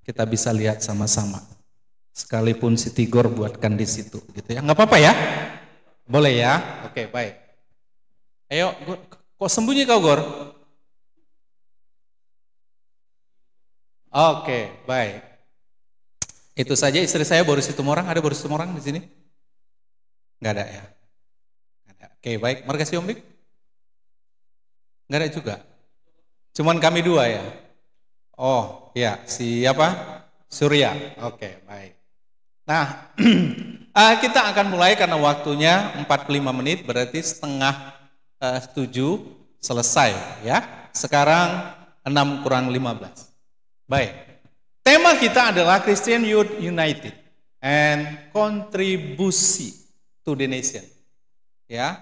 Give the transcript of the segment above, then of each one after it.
kita bisa lihat sama-sama. Sekalipun si Tigor buatkan di situ, gitu ya. Nggak apa-apa ya? Boleh ya? Oke, baik. Ayo, kok sembunyi kau, Gor? Oke, baik. Itu saja, istri saya Boris Situmorang. Ada Boris Situmorang di sini? Nggak ada ya? Nggak ada. Oke, baik. Markasi Om Dik? Nggak ada juga? Cuman kami dua ya? Oh, ya. Siapa? Surya. Oke, baik. Nah, kita akan mulai karena waktunya 45 menit, berarti setengah 7 selesai ya. Sekarang 6 kurang 15. Baik. Tema kita adalah Christian Youth United and kontribusi to the nation. Ya.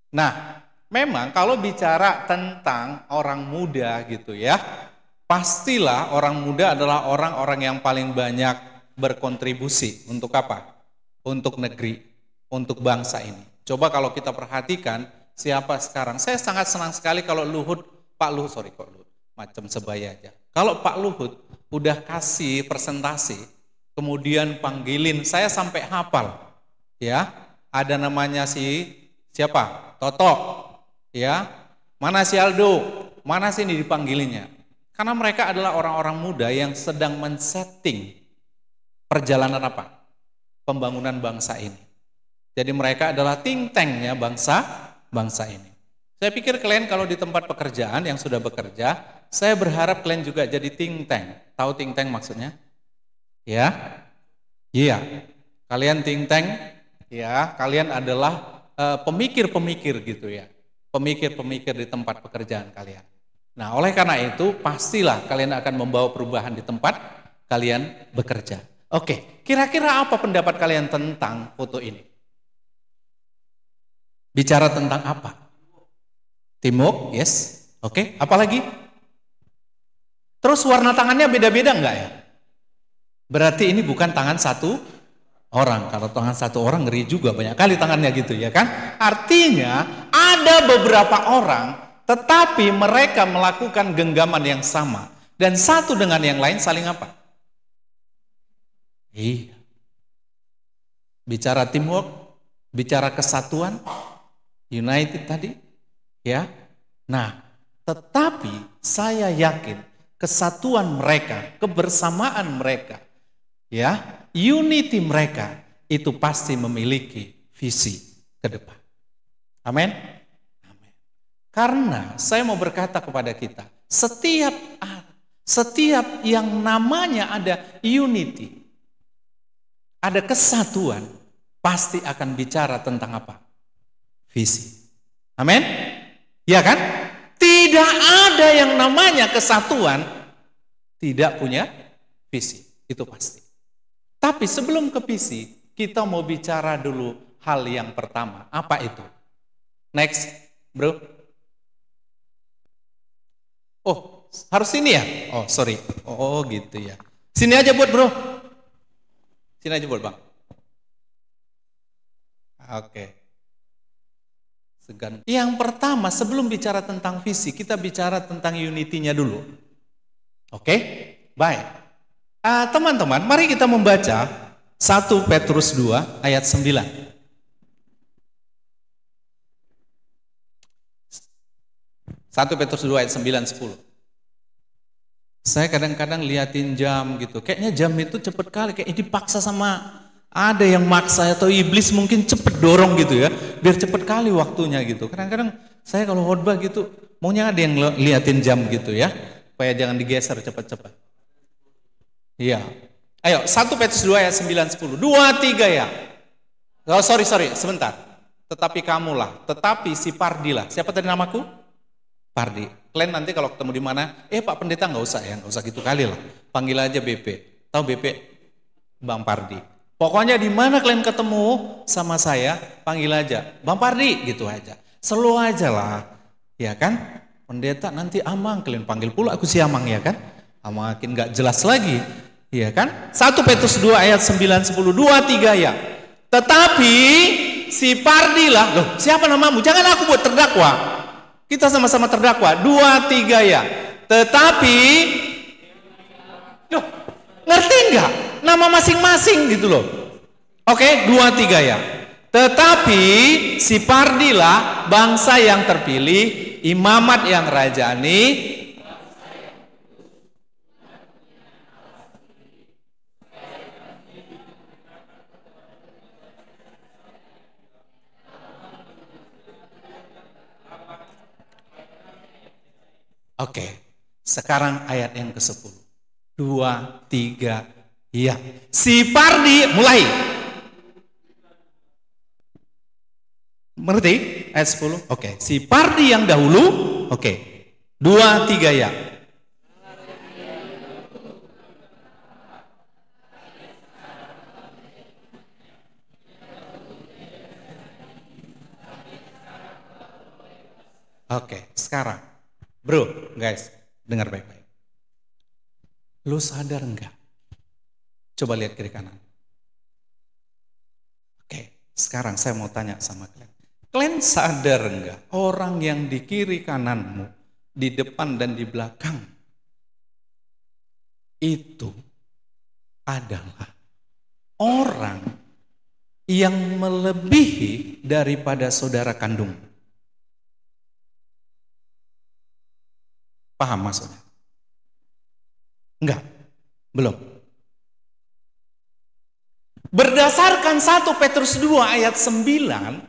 Nah, memang kalau bicara tentang orang muda gitu ya, pastilah orang muda adalah orang-orang yang paling banyak berkontribusi untuk apa? Untuk negeri, untuk bangsa ini. Coba kalau kita perhatikan siapa sekarang. Saya sangat senang sekali kalau Pak Luhut, macam sebaya aja. Kalau Pak Luhut udah kasih presentasi, kemudian panggilin, saya sampai hafal. Ya, ada namanya siapa? Toto. Ya, mana si Aldo? Mana sih ini dipanggilinnya? Karena mereka adalah orang-orang muda yang sedang men-setting perjalanan apa? Pembangunan bangsa ini. Jadi mereka adalah think tank-nya bangsa ini. Saya pikir kalian kalau di tempat pekerjaan yang sudah bekerja, saya berharap kalian juga jadi think tank. Tahu think tank maksudnya? Ya? Iya. Kalian think tank, ya, kalian adalah pemikir-pemikir gitu ya. Pemikir-pemikir di tempat pekerjaan kalian. Nah, oleh karena itu, pastilah kalian akan membawa perubahan di tempat kalian bekerja. Oke, kira-kira apa pendapat kalian tentang foto ini? Bicara tentang apa? Teamwork, yes. Oke, apa lagi? Terus warna tangannya beda-beda enggak ya? Berarti ini bukan tangan satu orang. Kalau tangan satu orang ngeri juga, banyak kali tangannya gitu ya kan? Artinya ada beberapa orang, tetapi mereka melakukan genggaman yang sama. Dan satu dengan yang lain saling apa? Iya. Bicara teamwork, bicara kesatuan, united tadi, ya. Nah, tetapi saya yakin kesatuan mereka, kebersamaan mereka, ya, unity mereka itu pasti memiliki visi ke depan. Amin. Amin. Karena saya mau berkata kepada kita, setiap yang namanya ada unity, ada kesatuan, pasti akan bicara tentang apa? Visi. Amin? Ya kan? Tidak ada yang namanya kesatuan tidak punya visi. Itu pasti. Tapi sebelum ke visi, kita mau bicara dulu hal yang pertama. Apa itu? Next, bro. Oh, harus sini ya? Oh, sorry. Oh, gitu ya. Sini aja buat bro. Sini aja buat bang. Oke. Segan. Yang pertama, sebelum bicara tentang visi, kita bicara tentang unity-nya dulu. Oke? Baik. Teman-teman, mari kita membaca 1 Petrus 2 ayat 9. 1 Petrus 2 ayat 9-10. Saya kadang-kadang liatin jam gitu, kayaknya jam itu cepet kali, kayak dipaksa sama ada yang maksa atau iblis mungkin cepet dorong gitu ya, biar cepet kali waktunya gitu. Kadang-kadang saya kalau khotbah gitu, maunya ada yang liatin jam gitu ya, supaya jangan digeser cepet-cepet. Iya. Ayo, 1 Petrus 2 ayat 9-10, 2, 3 ya. Oh sorry, sebentar. Tetapi kamulah, tetapi si Pardi lah. Siapa tadi namaku? Pardi. Kalian nanti kalau ketemu di mana, Pak Pendeta nggak usah ya, nggak usah gitu kali lah. Panggil aja BP. Tahu BP? Bang Pardi. Pokoknya di mana kalian ketemu sama saya, panggil aja Bang Pardi gitu aja. Slow aja lah, ya kan? Pendeta nanti Amang, kalian panggil pula aku si Amang ya kan? Makin nggak jelas lagi, ya kan? 1 Petrus 2 ayat 9-10, 2, 3 ya. Tetapi si Pardi lah, loh siapa namamu? Jangan aku buat terdakwa. Kita sama-sama terdakwa. 2, 3 ya. Tetapi, loh nama masing-masing gitu loh. Oke, 2, 3 ya. Tetapi si Pardilah bangsa yang terpilih, imamat yang rajani, oke, sekarang ayat yang ke-10. 2, 3, ya. Si Pardi, mulai. Mengerti? Ayat 10. Oke, si Pardi yang dahulu, oke. 2, 3, ya. Oke, sekarang. Bro, guys, dengar baik-baik. Lu sadar enggak? Coba lihat kiri kanan. Oke, sekarang saya mau tanya sama kalian. Kalian sadar enggak? Orang yang di kiri kananmu, di depan dan di belakang, itu adalah orang yang melebihi daripada saudara kandung. Paham maksudnya? Enggak, belum. Berdasarkan 1 Petrus 2 ayat 9,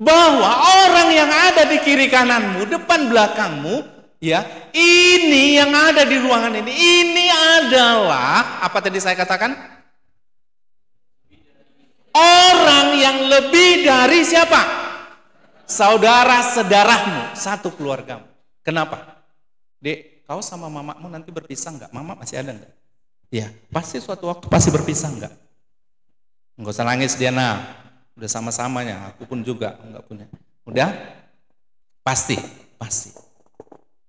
bahwa orang yang ada di kiri kananmu, depan belakangmu, ya, ini yang ada di ruangan ini adalah, apa tadi saya katakan? Orang yang lebih dari siapa? Saudara-saudaramu, satu keluargamu. Kenapa? Dek, kau sama mamamu nanti berpisah enggak? Mama masih ada enggak? Ya, pasti suatu waktu pasti berpisah enggak? Enggak usah nangis Diana, udah sama-samanya, aku pun juga enggak punya. Udah? Pasti.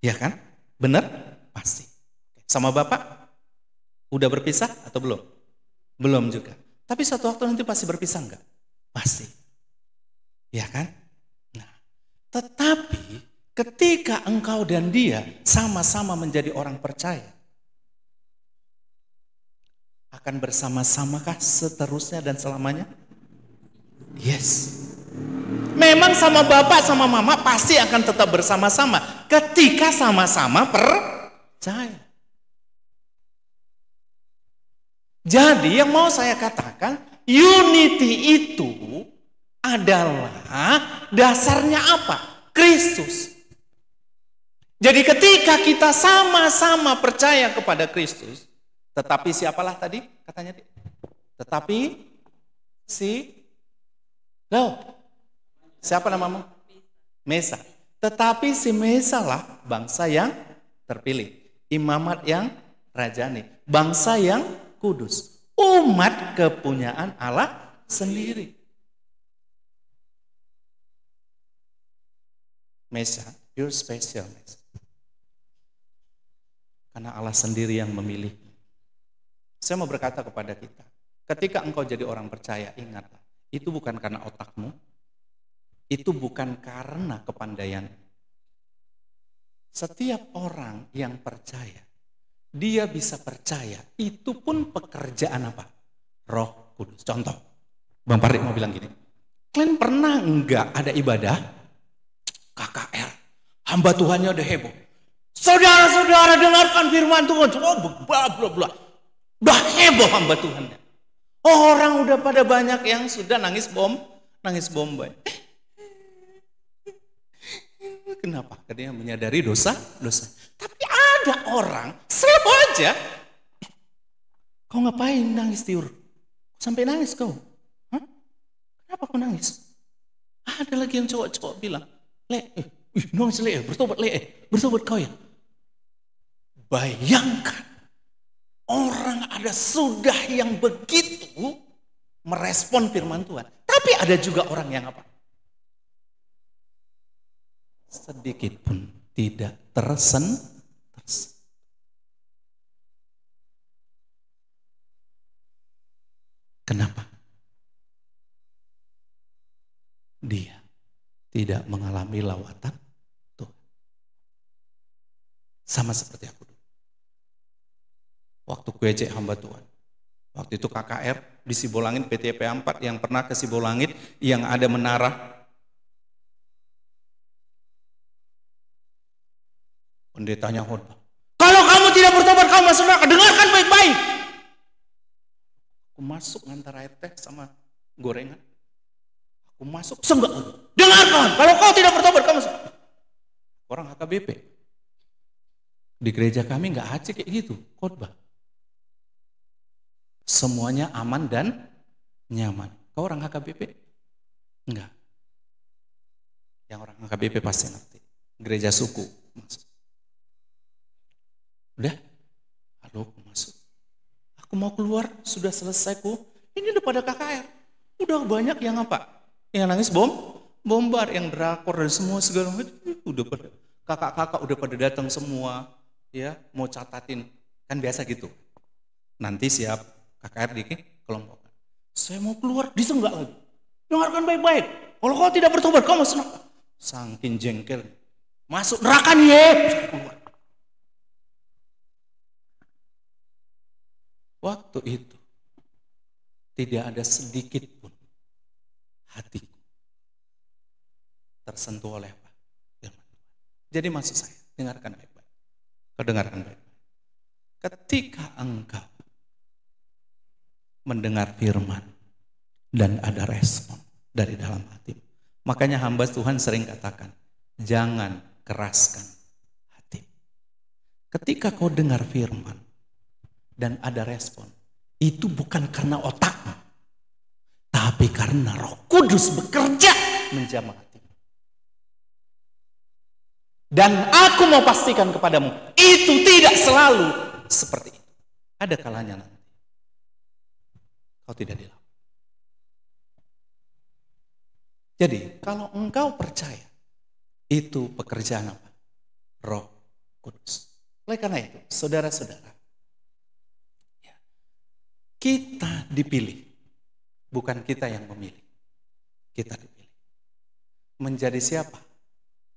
Ya kan? Bener? Pasti. Sama bapak? Udah berpisah atau belum? Belum juga. Tapi suatu waktu nanti pasti berpisah enggak? Pasti. Ya kan? Nah, tetapi ketika engkau dan dia sama-sama menjadi orang percaya, akan bersama-samakah seterusnya dan selamanya? Yes. Memang sama bapak sama mama pasti akan tetap bersama-sama ketika sama-sama percaya. Jadi yang mau saya katakan, unity itu adalah dasarnya apa? Kristus. Jadi ketika kita sama-sama percaya kepada Kristus, tetapi siapalah tadi katanya? Tetapi siapa namamu? Mesa. Tetapi si Mesa lah bangsa yang terpilih, imamat yang rajani, bangsa yang kudus, umat kepunyaan Allah sendiri. Mesa, you're special, Mesa. Karena Allah sendiri yang memilih. Saya mau berkata kepada kita, ketika engkau jadi orang percaya, ingatlah, itu bukan karena otakmu, itu bukan karena kepandaian. Setiap orang yang percaya, dia bisa percaya, itu pun pekerjaan apa? Roh Kudus. Contoh, Bang Parik mau bilang gini, kalian pernah enggak ada ibadah KKR, hamba Tuhannya udah heboh. Saudara-saudara dengarkan firman Tuhan, bla bla bla. Udah heboh hamba Tuhannya. Orang udah pada banyak yang sudah nangis bombay. Kenapa? Karena dia menyadari dosa. Tapi ada orang, selalu aja. Kau ngapain nangis tiur? Sampai nangis kau? Hah? Kenapa kau nangis? Ada lagi yang cowok-cowok bilang, nangis bertobat kau ya. Bayangkan, orang ada sudah yang begitu merespon firman Tuhan. Tapi ada juga orang yang apa? Sedikit pun tidak tersentuh. Kenapa? Dia tidak mengalami lawatan Tuhan. Sama seperti aku dulu. Waktu gue cek hamba Tuhan, Waktu itu KKR di Sibolangit, PTP 4 yang pernah ke Sibolangit yang ada menara. Pendetanya khotbah, kalau kamu tidak bertobat kamu masuk neraka, dengarkan baik-baik. Aku masuk antara air teh sama gorengan. Aku masuk, enggak. Dengarkan, kalau kau tidak bertobat kamu masuk. Orang HKBP. Di gereja kami enggak acik kayak gitu, khotbah. Semuanya aman dan nyaman. Kau orang HKBP? Enggak. Yang orang HKBP pasti ngerti. Gereja suku masuk. Udah, halo, aku masuk. Aku mau keluar, sudah selesai ku. Ini udah pada KKR. Udah banyak yang apa? Yang nangis bombar, yang drakor dan semua segala macam. Udah pada kakak-kakak udah pada datang semua, ya mau catatin. Kan biasa gitu. Nanti siap KKR di kelompok. Saya mau keluar, disenggak lagi. Dengarkan baik-baik. Kalau kau tidak bertobat, kau masuk neraka. Saking jengkel. Masuk neraka nih, ya. Keluar. Waktu itu tidak ada sedikit pun hatiku tersentuh oleh apa? Firman Tuhan. Jadi maksud saya, dengarkan baik-baik. Kau dengarkan baik-baik. Ketika engkau mendengar firman dan ada respon dari dalam hati, makanya hamba Tuhan sering katakan, jangan keraskan hati. Ketika kau dengar firman dan ada respon, itu bukan karena otakmu, tapi karena Roh Kudus bekerja menjamah hatimu. Dan aku mau pastikan kepadamu, itu tidak selalu seperti itu. Ada kalanya nanti kau tidak dilakukan. Jadi kalau engkau percaya, itu pekerjaan apa? Roh Kudus. Oleh karena itu, saudara-saudara, kita dipilih, bukan kita yang memilih. Kita dipilih. Menjadi siapa?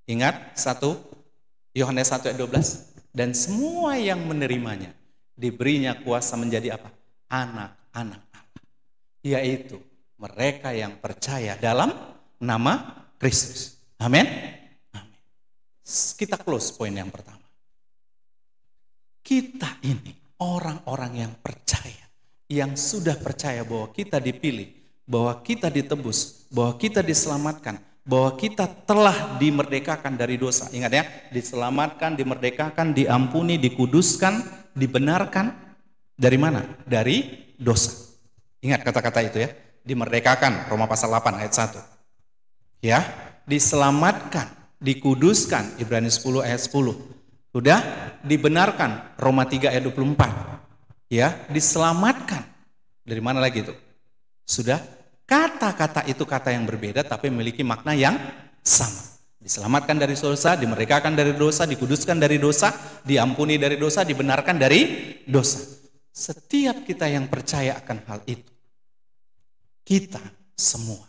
Ingat 1 Yohanes 1 ayat 12. Dan semua yang menerimanya diberinya kuasa menjadi apa? Anak-anak Allah. Yaitu mereka yang percaya dalam nama Kristus. Amin. Amin. Kita close poin yang pertama. Kita ini orang-orang yang percaya, yang sudah percaya bahwa kita dipilih, bahwa kita ditebus, bahwa kita diselamatkan, bahwa kita telah dimerdekakan dari dosa. Ingat ya, diselamatkan, dimerdekakan, diampuni, dikuduskan, dibenarkan. Dari mana? Dari dosa. Ingat kata-kata itu ya, dimerdekakan, Roma pasal 8 ayat 1. Ya, diselamatkan, dikuduskan, Ibrani 10 ayat 10. Sudah dibenarkan, Roma 3 ayat 24. Ya, diselamatkan. Dari mana lagi itu? Sudah, kata-kata itu kata yang berbeda tapi memiliki makna yang sama. Diselamatkan dari dosa, dimerdekakan dari dosa, dikuduskan dari dosa, diampuni dari dosa, dibenarkan dari dosa. Setiap kita yang percaya akan hal itu, kita semua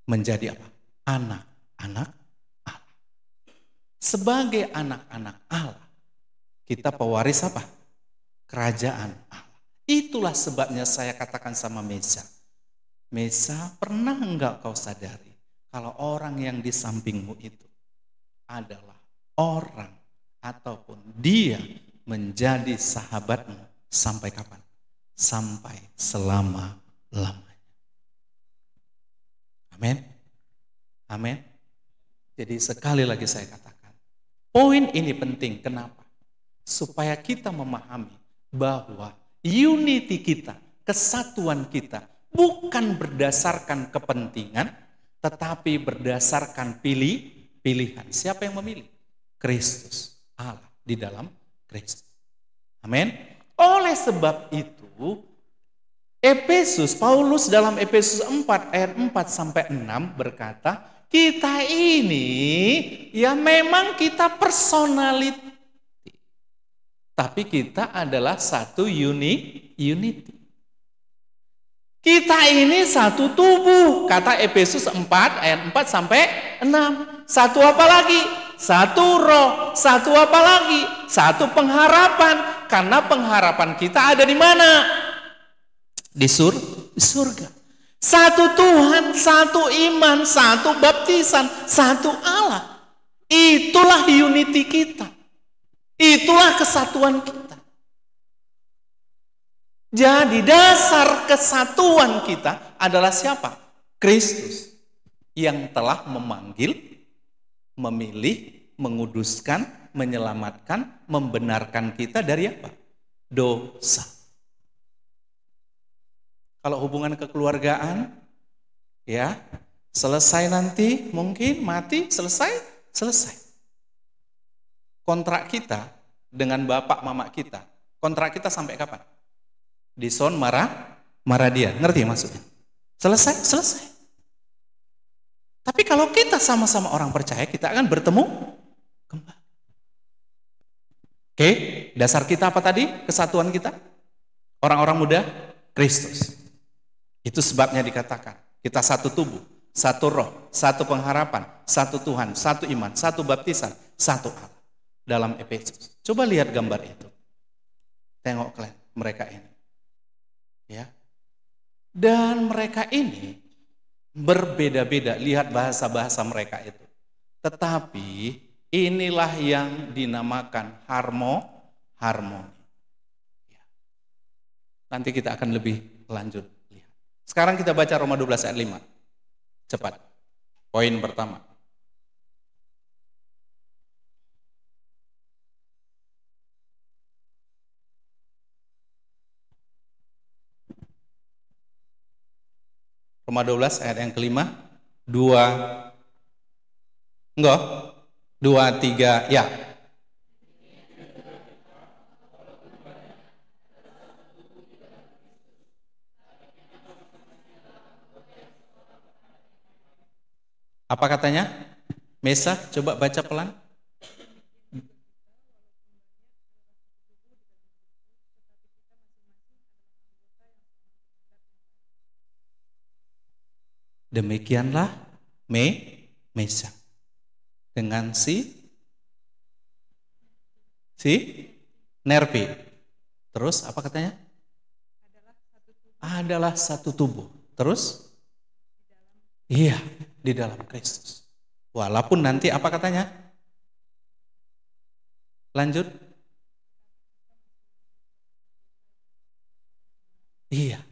menjadi apa? Anak-anak Allah. Sebagai anak-anak Allah, kita pewaris apa? Kerajaan Allah. Itulah sebabnya saya katakan sama Mesa. Mesa, pernah enggak kau sadari kalau orang yang di sampingmu itu adalah orang ataupun dia menjadi sahabatmu sampai kapan? Sampai selama-lamanya. Amin. Amin. Jadi sekali lagi saya katakan, poin ini penting. Kenapa? Supaya kita memahami bahwa unity kita, kesatuan kita bukan berdasarkan kepentingan, tetapi berdasarkan pilihan. Siapa yang memilih? Kristus, Allah di dalam Kristus. Amin. Oleh sebab itu, Paulus dalam Efesus 4 ayat 4 sampai 6 berkata, kita ini ya memang kita personality, tapi kita adalah satu unity. Kita ini satu tubuh, kata Efesus 4 ayat 4 sampai 6. Satu apa lagi? Satu roh. Satu apa lagi? Satu pengharapan. Karena pengharapan kita ada di mana? Di surga. Satu Tuhan, satu iman, satu baptisan, satu Allah. Itulah unity kita. Itulah kesatuan kita. Jadi dasar kesatuan kita adalah siapa? Kristus yang telah memanggil, memilih, menguduskan, menyelamatkan, membenarkan kita dari apa? Dosa. Kalau hubungan kekeluargaan, ya, selesai nanti, mungkin mati, selesai. Kontrak kita dengan bapak mama kita, kontrak kita sampai kapan? Dison marah dia, ngerti maksudnya? Selesai. Tapi kalau kita sama-sama orang percaya, kita akan bertemu kembali. Oke, dasar kita apa tadi? Kesatuan kita? Orang-orang muda, Kristus. Itu sebabnya dikatakan, kita satu tubuh, satu roh, satu pengharapan, satu Tuhan, satu iman, satu baptisan, satu Allah. Dalam Efesus. Coba lihat gambar itu. Tengok kalian, mereka ini. Ya. Dan mereka ini berbeda-beda, lihat bahasa-bahasa mereka itu. Tetapi inilah yang dinamakan harmoni. Ya. Nanti kita akan lebih lanjut lihat. Sekarang kita baca Roma 12 ayat 5. Cepat. Poin pertama. Roma 12 ayat yang kelima, 2, 3, ya. Apa katanya? Mesa, coba baca pelan. Demikianlah Mesa dengan si Nervi. Terus apa katanya? Adalah satu tubuh. Terus? Iya, di dalam Kristus. Walaupun nanti apa katanya? Lanjut. Iya,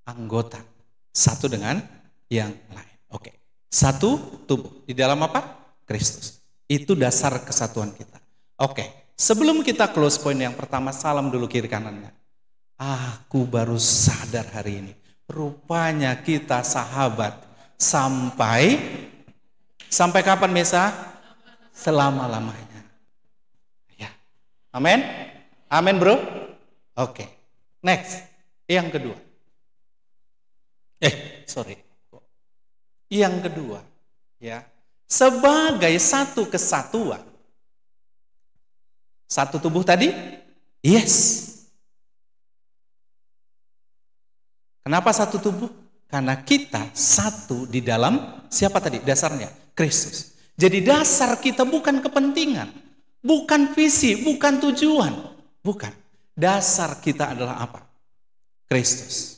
anggota. Satu dengan yang lain. Oke. Satu tubuh. Di dalam apa? Kristus. Itu dasar kesatuan kita. Oke. Sebelum kita close point yang pertama, salam dulu kiri kanannya. Aku baru sadar hari ini. Rupanya kita sahabat sampai kapan Mesa? Selama-lamanya. Ya. Amin? Amin, bro? Oke. Next. Yang kedua. Yang kedua, ya, sebagai satu kesatuan, satu tubuh tadi, yes. Kenapa satu tubuh? Karena kita satu di dalam siapa tadi? Dasarnya Kristus. Jadi dasar kita bukan kepentingan, bukan visi, bukan tujuan, bukan. Dasar kita adalah apa? Kristus.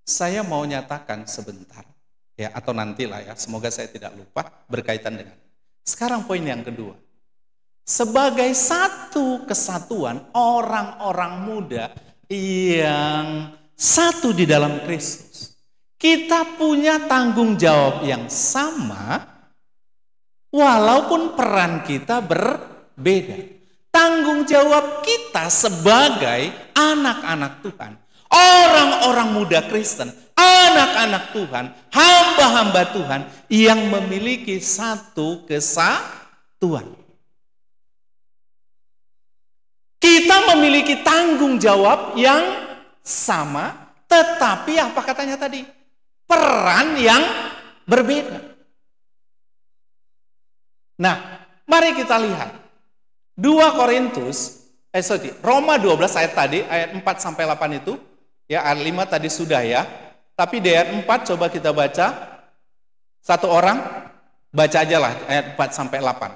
Saya mau nyatakan sebentar, ya, atau nantilah ya, semoga saya tidak lupa berkaitan dengan. Sekarang poin yang kedua. Sebagai satu kesatuan orang-orang muda yang satu di dalam Kristus, kita punya tanggung jawab yang sama walaupun peran kita berbeda. Tanggung jawab kita sebagai anak-anak Tuhan, orang-orang muda Kristen, anak-anak Tuhan, hamba-hamba Tuhan yang memiliki satu kesatuan. Kita memiliki tanggung jawab yang sama, tetapi apa katanya tadi? Peran yang berbeda. Nah, mari kita lihat. Roma 12 ayat tadi, ayat 4 sampai 8 itu, ya, ayat 5 tadi sudah ya. Tapi di ayat 4 coba kita baca. Satu orang baca aja lah ayat 4 sampai 8.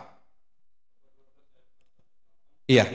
Iya.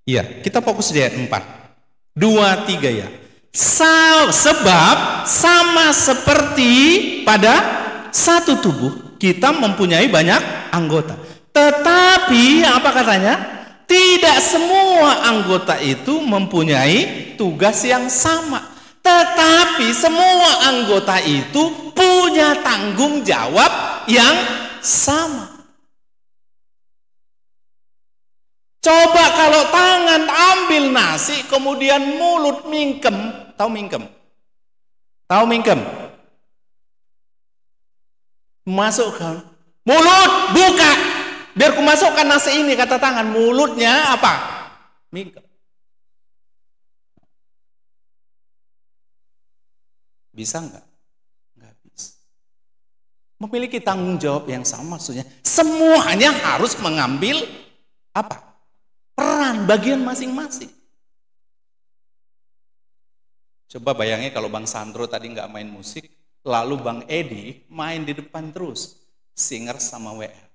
Iya, kita fokus di ayat 4. 2, 3 ya. Sebab sama seperti pada satu tubuh, kita mempunyai banyak anggota. Tetapi apa katanya? Tidak semua anggota itu mempunyai tugas yang sama. Tetapi semua anggota itu punya tanggung jawab yang sama. Coba kalau tangan ambil nasi, kemudian mulut mingkem. Tahu mingkem? Tahu mingkem? Masukkan. Mulut, buka. Biar ku masukkan nasi ini, kata tangan. Mulutnya apa? Mingkem. Bisa enggak? Enggak bisa. Memiliki tanggung jawab yang sama maksudnya. Semuanya harus mengambil apa? Peran bagian masing-masing. Coba bayangin kalau Bang Sandro tadi nggak main musik, lalu Bang Edi main di depan terus, singer sama WR.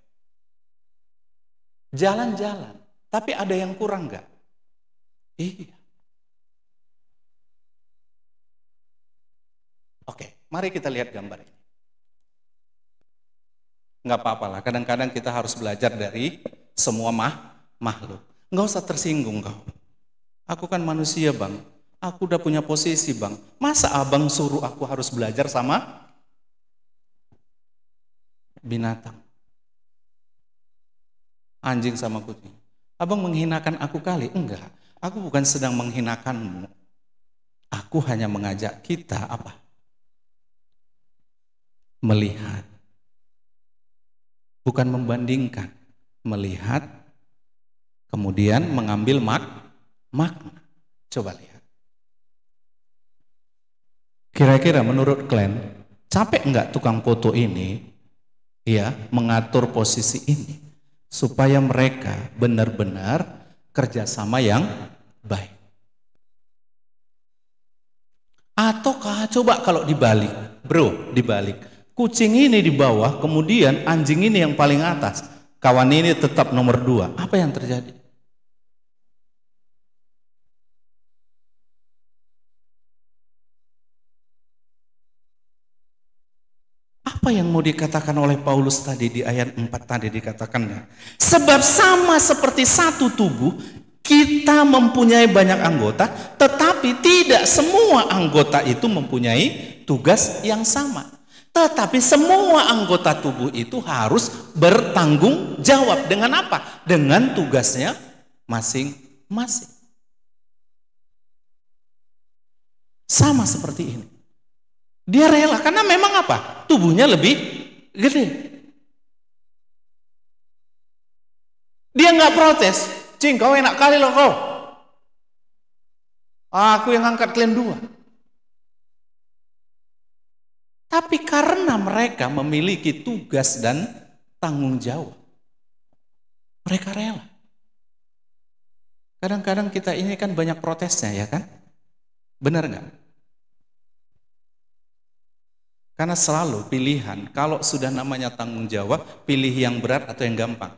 Jalan-jalan, tapi ada yang kurang nggak? Iya. Oke, mari kita lihat gambar ini. Nggak apa-apa lah, kadang-kadang kita harus belajar dari semua makhluk. Nggak usah tersinggung kau. Aku kan manusia bang. Aku udah punya posisi bang. Masa abang suruh aku harus belajar sama binatang? Anjing sama kucing. Abang menghinakan aku kali? Enggak. Aku bukan sedang menghinakanmu. Aku hanya mengajak kita apa? Melihat. Bukan membandingkan. Melihat. Kemudian mengambil makna. Coba lihat. Kira-kira menurut kalian, capek enggak tukang foto ini ya mengatur posisi ini supaya mereka benar-benar kerjasama yang baik? Ataukah coba kalau dibalik, bro, dibalik. Kucing ini di bawah, kemudian anjing ini yang paling atas. Kawan ini tetap nomor 2. Apa yang terjadi? Apa yang mau dikatakan oleh Paulus tadi di ayat 4 tadi dikatakannya? Sebab sama seperti satu tubuh, kita mempunyai banyak anggota, tetapi tidak semua anggota itu mempunyai tugas yang sama. Tetapi semua anggota tubuh itu harus bertanggung jawab dengan apa? Dengan tugasnya masing-masing. Sama seperti ini. Dia rela karena memang apa? Tubuhnya lebih gede. Dia nggak protes. Cing, kau enak kali loh kau. Aku yang angkat kalian 2. Tapi karena mereka memiliki tugas dan tanggung jawab, mereka rela. Kadang-kadang kita ini kan banyak protesnya ya kan? Benar nggak? Karena selalu pilihan, kalau sudah namanya tanggung jawab, pilih yang berat atau yang gampang.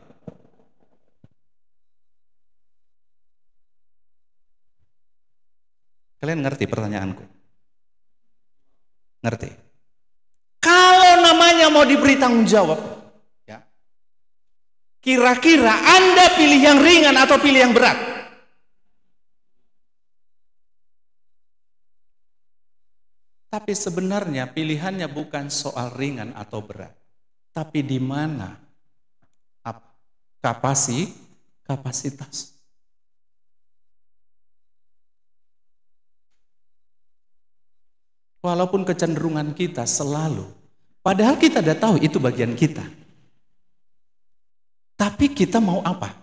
Kalian ngerti pertanyaanku? Ngerti? Kalau namanya mau diberi tanggung jawab, ya, kira-kira Anda pilih yang ringan atau pilih yang berat? Tapi sebenarnya pilihannya bukan soal ringan atau berat, tapi di mana kapasitas. Walaupun kecenderungan kita selalu Padahal kita udah tahu itu bagian kita. Tapi kita mau apa?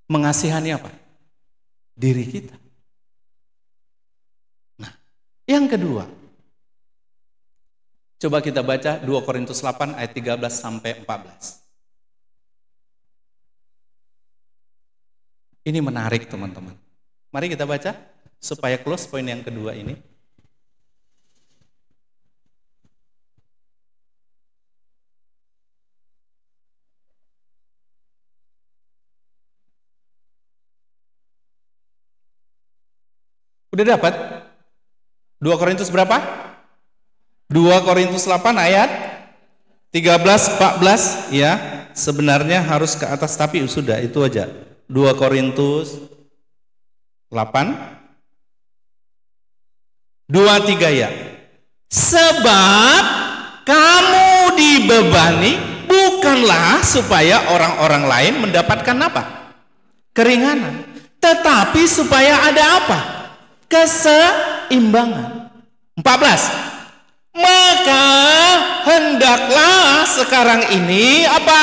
Mengasihani apa? Diri kita. Nah, yang kedua, coba kita baca 2 Korintus 8 ayat 13 sampai 14. Ini menarik teman-teman. Mari kita baca supaya close poin yang kedua ini. Udah dapat? 2 Korintus berapa? 2 Korintus 8 ayat 13, 14 ya. Sebenarnya harus ke atas tapi sudah itu aja. 2 Korintus 8 2-3 ya. Sebab kamu dibebani bukanlah supaya orang-orang lain mendapatkan apa? Keringanan. Tetapi supaya ada apa? Keseimbangan. 14. Maka hendaklah sekarang ini apa?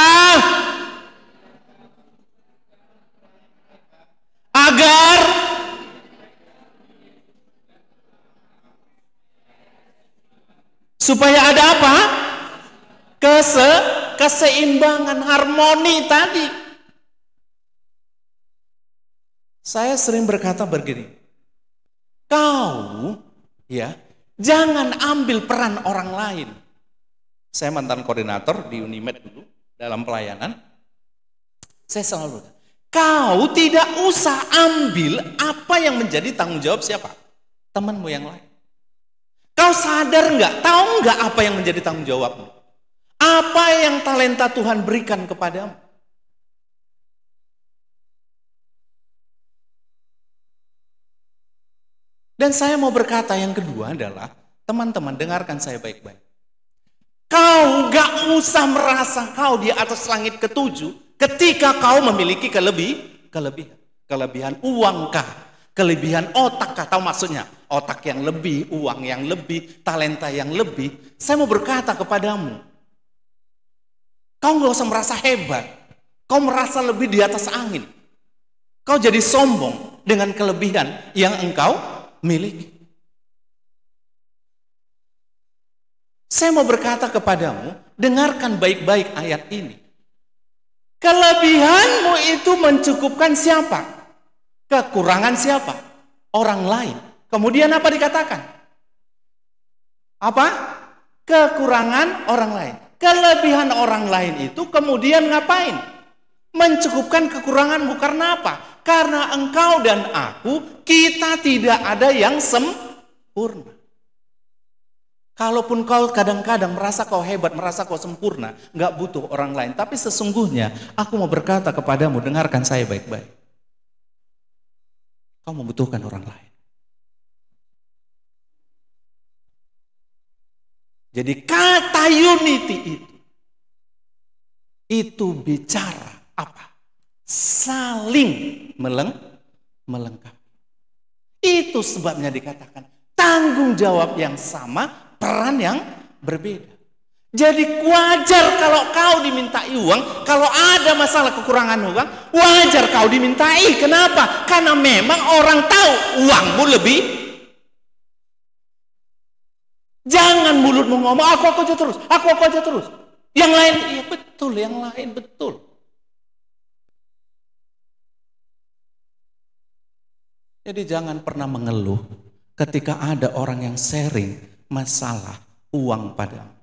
Agar supaya ada apa? Keseimbangan, harmoni tadi. Saya sering berkata begini, kau ya jangan ambil peran orang lain. Saya mantan koordinator di Unimed dulu dalam pelayanan. Saya selalu bilang, kau tidak usah ambil apa yang menjadi tanggung jawab siapa? Temanmu yang lain. Kau sadar nggak? Tahu nggak apa yang menjadi tanggung jawabmu? Apa yang talenta Tuhan berikan kepadamu? Dan saya mau berkata yang kedua adalah, teman-teman dengarkan saya baik-baik. Kau gak usah merasa kau di atas langit ketujuh ketika kau memiliki kelebihan uangkah, kelebihan otakkah, tahu maksudnya? Otak yang lebih, uang yang lebih, talenta yang lebih. Saya mau berkata kepadamu, kau gak usah merasa hebat, kau merasa lebih di atas angin. Kau jadi sombong dengan kelebihan yang engkau miliki. Saya mau berkata kepadamu, dengarkan baik-baik ayat ini. Kelebihanmu itu mencukupkan siapa? Kekurangan siapa? Orang lain. Kemudian apa dikatakan? Apa? Kekurangan orang lain. Kelebihan orang lain itu kemudian ngapain? Mencukupkan kekuranganmu. Karena apa? Karena engkau dan aku, kita tidak ada yang sempurna. Kalaupun kau kadang-kadang merasa kau hebat, merasa kau sempurna, nggak butuh orang lain. Tapi sesungguhnya, aku mau berkata kepadamu, dengarkan saya baik-baik. Kau membutuhkan orang lain. Jadi kata unity itu bicara apa? Saling melengkapi. Itu sebabnya dikatakan tanggung jawab yang sama, peran yang berbeda. Jadi wajar kalau kau dimintai uang, kalau ada masalah kekurangan uang, wajar kau dimintai. Kenapa? Karena memang orang tahu uangmu lebih. Jangan mulutmu ngomong, aku aja terus. Yang lain, iya betul, yang lain betul. Jadi jangan pernah mengeluh ketika ada orang yang sharing masalah uang padamu.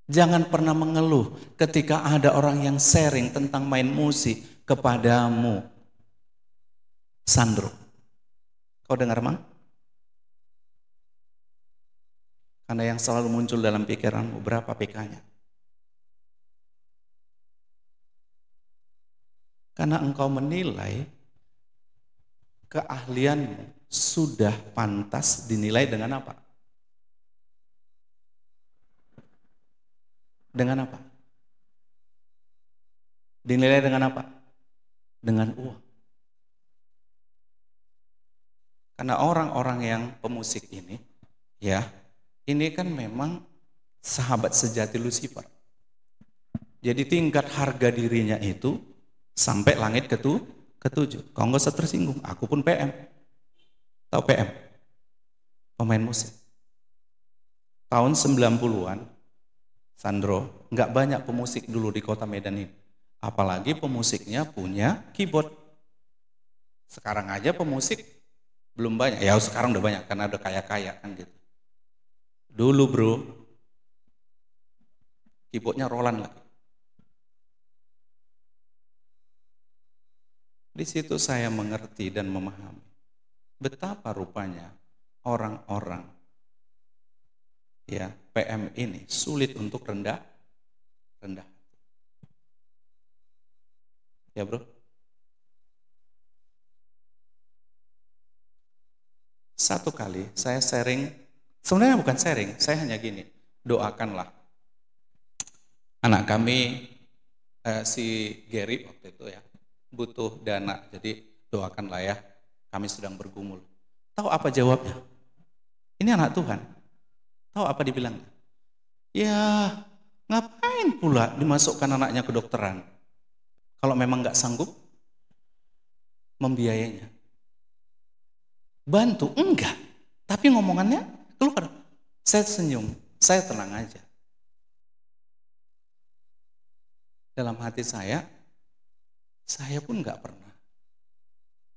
Jangan pernah mengeluh ketika ada orang yang sharing tentang main musik kepadamu. Sandro, kau dengar Mang? Karena yang selalu muncul dalam pikiranmu, berapa PK-nya? Karena engkau menilai keahlianmu sudah pantas dinilai dengan apa? Dengan apa? Dinilai dengan apa? Dengan uang. Karena orang-orang yang pemusik ini, ya, ini kan memang sahabat sejati Lucifer. Jadi tingkat harga dirinya itu sampai langit ketujuh. Kau nggak usah tersinggung, aku pun PM. Tahu PM? Pemain musik. Tahun 90-an, Sandro, nggak banyak pemusik dulu di kota Medan ini. Apalagi pemusiknya punya keyboard. Sekarang aja pemusik belum banyak. Ya sekarang udah banyak karena udah kaya-kaya kan gitu. Dulu bro, keyboardnya Roland lagi. Di situ saya mengerti dan memahami betapa rupanya orang-orang ya PM ini sulit untuk rendah. Ya bro. Satu kali saya sharing, sebenarnya bukan sharing, saya hanya gini, doakanlah anak kami si Gary waktu itu ya butuh dana, jadi doakanlah ya, kami sedang bergumul. Tahu apa jawabnya? Ini anak Tuhan. Tahu apa dibilang? Ya ngapain pula dimasukkan anaknya ke dokteran kalau memang nggak sanggup membiayainya. Bantu? Enggak. Tapi ngomongannya keluar. Saya senyum, saya tenang aja. Dalam hati saya pun nggak pernah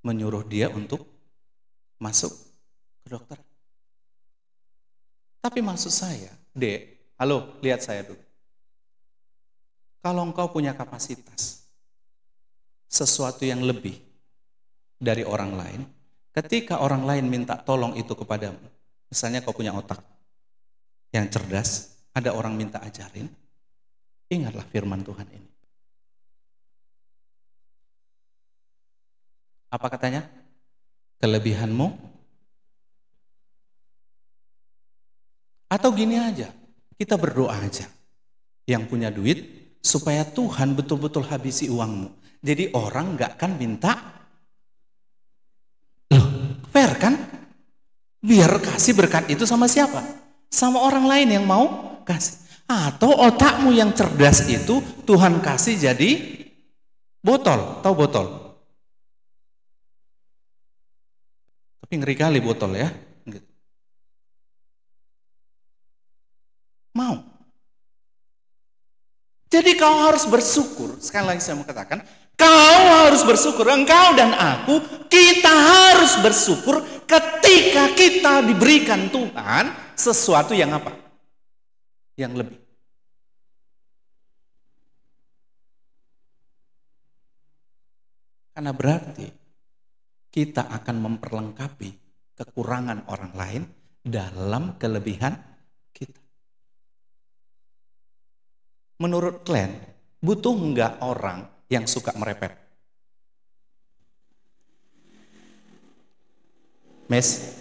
menyuruh dia untuk masuk ke dokter. Tapi maksud saya, Dek, halo, lihat saya dulu. Kalau engkau punya kapasitas, sesuatu yang lebih dari orang lain, ketika orang lain minta tolong itu kepadamu, misalnya kau punya otak yang cerdas, ada orang minta ajarin, ingatlah firman Tuhan ini. Apa katanya? Kelebihanmu? Atau gini aja, kita berdoa aja. Yang punya duit, supaya Tuhan betul-betul habisi uangmu. Jadi orang gak akan minta. Loh, fair kan? Biar kasih berkat itu sama siapa? Sama orang lain yang mau kasih. Atau otakmu yang cerdas itu Tuhan kasih jadi botol. Tahu botol? Tapi ngeri kali botol ya. Mau. Jadi kau harus bersyukur. Sekali lagi saya mau katakan, kau harus bersyukur. Engkau dan aku, kita harus bersyukur ketika kita diberikan Tuhan sesuatu yang apa? Yang lebih. Karena berarti kita akan memperlengkapi kekurangan orang lain dalam kelebihan kita. Menurut Glenn, butuh enggak orang yang suka merepet? Mes,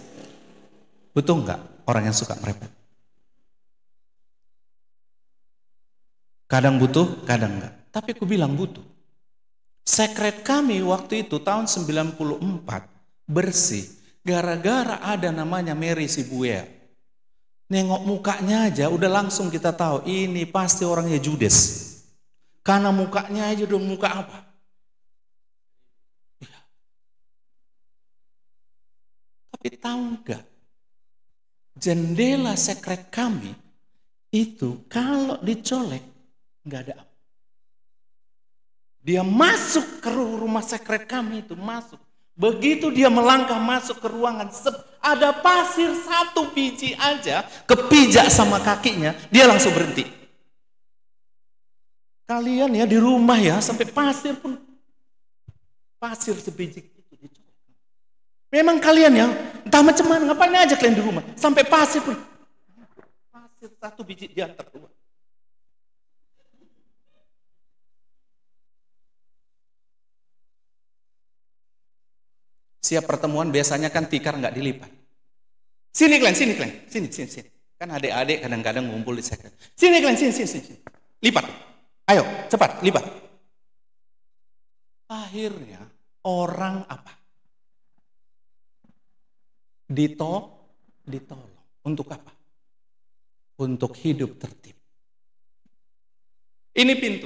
butuh enggak orang yang suka merepet? Kadang butuh, kadang enggak. Tapi aku bilang butuh. Sekret kami waktu itu tahun 94 bersih. Gara-gara ada namanya Mary Sibuya. Nengok mukanya aja udah langsung kita tahu ini pasti orangnya Judes. Karena mukanya aja udah muka apa? Ya. Tapi tahu enggak? Jendela sekret kami itu kalau dicolek enggak ada apa. Dia masuk ke rumah sekret kami itu, masuk. Begitu dia melangkah masuk ke ruangan, ada pasir satu biji aja, kepijak sama kakinya, dia langsung berhenti. Kalian ya di rumah ya, sampai pasir pun, pasir sebiji itu dicolek. Memang kalian ya, entah macam mana, ngapain aja kalian di rumah, sampai pasir pun, pasir satu biji diantar keluar. Siap pertemuan biasanya kan tikar nggak dilipat. Sini Glenn, sini. Kan adik-adik kadang-kadang ngumpul di sekret. Sini Glenn, sini. Lipat. Ayo, cepat, lipat. Akhirnya orang apa? Ditolong. Untuk apa? untuk hidup tertib. Ini pintu.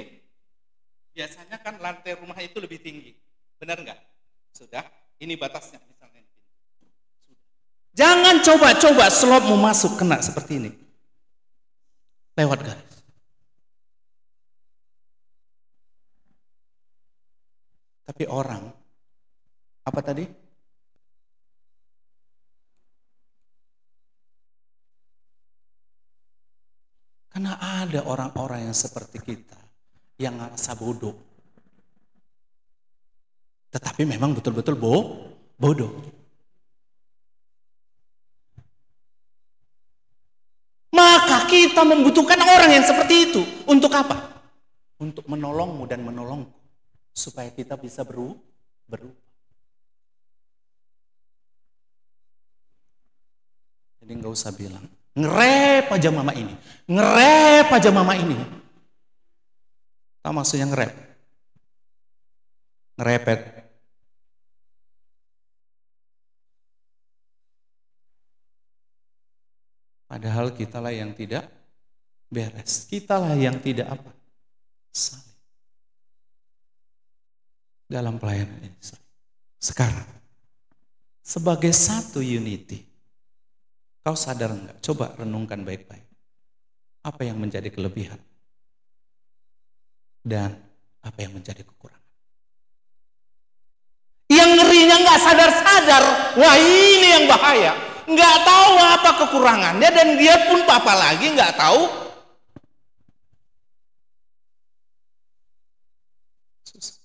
Biasanya kan lantai rumah itu lebih tinggi. Benar nggak? Sudah. Ini batasnya misalnya. Jangan coba-coba slop mau masuk kena seperti ini. Lewat garis. Tapi orang, apa tadi? Karena ada orang-orang yang seperti kita, yang ngerasa bodoh. Tetapi memang betul-betul bodoh. Maka kita membutuhkan orang yang seperti itu. Untuk apa? Untuk menolongmu dan menolongku. Supaya kita bisa berubah. Jadi nggak usah bilang, ngerep aja mama ini. Ngerep aja mama ini. Tahu maksudnya ngerep? Ngerepet. Padahal kitalah yang tidak beres. Kitalah yang tidak apa? Saling. Dalam pelayanan ini. Sekarang, sebagai satu unity, kau sadar enggak? Coba renungkan baik-baik. Apa yang menjadi kelebihan? Dan apa yang menjadi kekurangan? Yang ngerinya enggak sadar-sadar, wah ini yang bahaya. Enggak tahu apa kekurangannya dan dia pun apa lagi enggak tahu. Susah.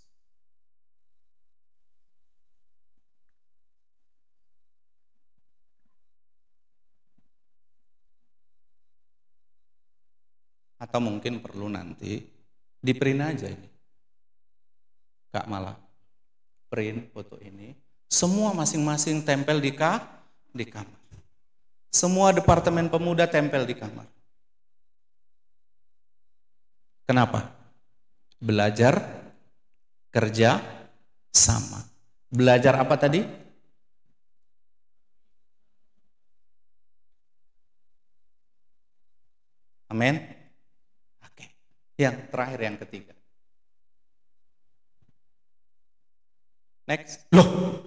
Atau mungkin perlu nanti di print aja ini. Kak malah print foto ini. Semua masing-masing tempel di kamar. Semua departemen pemuda tempel di kamar. Kenapa? Belajar, kerja, sama. Belajar apa tadi? Amin. Oke. Yang terakhir, yang ketiga. Next. Loh,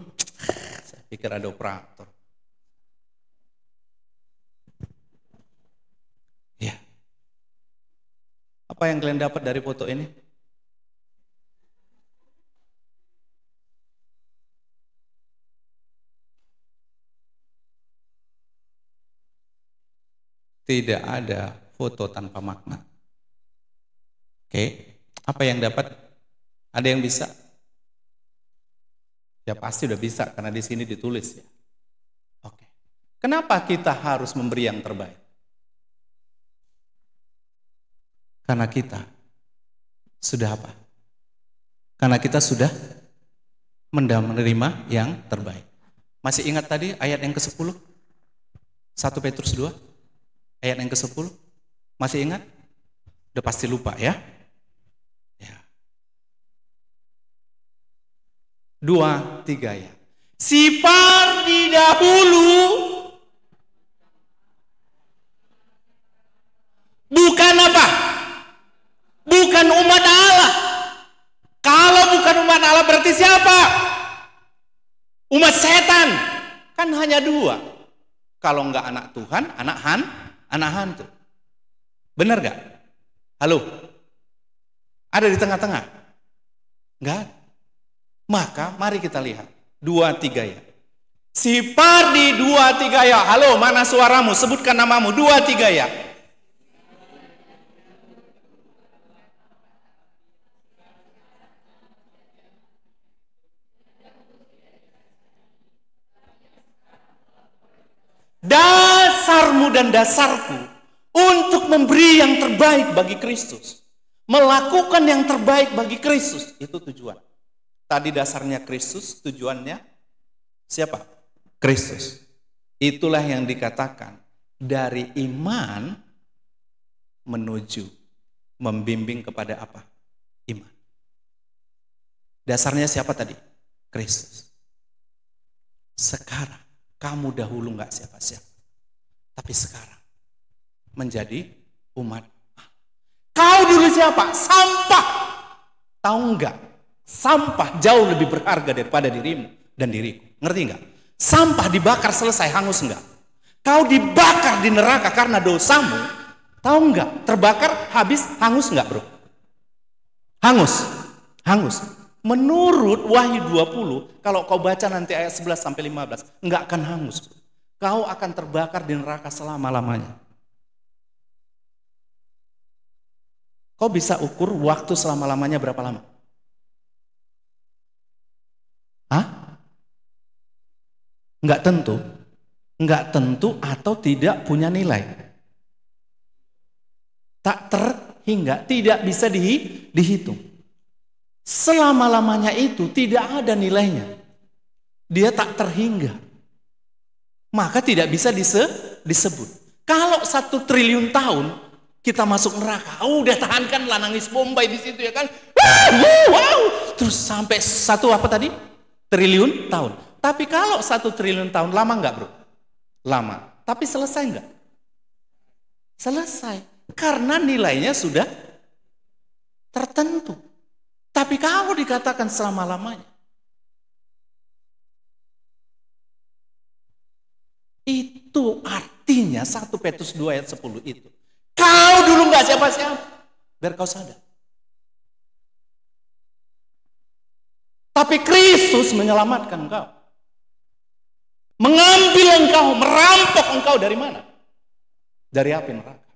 saya pikir ada operator. Ya. Apa yang kalian dapat dari foto ini? Tidak ada foto tanpa makna. Oke. Apa yang dapat? Ada yang bisa? Ya pasti udah bisa karena di sini ditulis ya. Oke. Kenapa kita harus memberi yang terbaik? Karena kita sudah apa? Karena kita sudah menerima yang terbaik. Masih ingat tadi ayat yang ke-10? 1 Petrus 2? Ayat yang ke-10? Masih ingat? Udah pasti lupa ya? Ya. 2, 3 ya. Si Pardi dahulu bukan apa? Bukan umat Allah. Kalau bukan umat Allah berarti siapa? Umat setan. Kan hanya 2. Kalau enggak anak Tuhan, anak hantu. Benar gak? Halo? Ada di tengah-tengah? Enggak ada. Maka mari kita lihat. 2, 3 ya. Si Pardi 2, 3 ya. Halo, mana suaramu? Sebutkan namamu. 2, 3 ya. Dasarmu dan dasarku untuk memberi yang terbaik bagi Kristus, melakukan yang terbaik bagi Kristus, itu tujuan. Tadi dasarnya Kristus, tujuannya siapa? Kristus. Itulah yang dikatakan dari iman menuju membimbing kepada apa? Iman. Dasarnya siapa tadi? Kristus. Sekarang kamu dahulu nggak siapa-siapa, tapi sekarang menjadi umat. Kau dulu siapa? Sampah. Tahu enggak? Sampah jauh lebih berharga daripada dirimu dan diriku. Ngerti enggak? Sampah dibakar selesai, hangus enggak? Kau dibakar di neraka karena dosamu, tahu enggak? Terbakar, habis, hangus enggak bro? Hangus. Hangus. Menurut Wahyu 20, kalau kau baca nanti ayat 11 sampai 15, enggak akan hangus. Kau akan terbakar di neraka selama-lamanya. Kau bisa ukur waktu selama-lamanya berapa lama? Hah? Enggak tentu. Enggak tentu atau tidak punya nilai. Tak terhingga, tidak bisa dihitung. Selama-lamanya itu tidak ada nilainya. Dia tak terhingga. Maka tidak bisa disebut. Kalau 1 triliun tahun kita masuk neraka, udah tahankan lah nangis Bombay di situ ya kan. Wow. Terus sampai 1 apa tadi? Triliun tahun. Tapi kalau 1 triliun tahun lama enggak bro? Lama. Tapi selesai enggak? Selesai. Karena nilainya sudah tertentu. Tapi kalau dikatakan selama-lamanya, itu artinya 1 Petrus 2 ayat 10 itu. Kau dulu enggak siapa-siapa. Biar kau sadar. Tapi Kristus menyelamatkan engkau. Mengambil engkau, merampok engkau dari mana? Dari api neraka.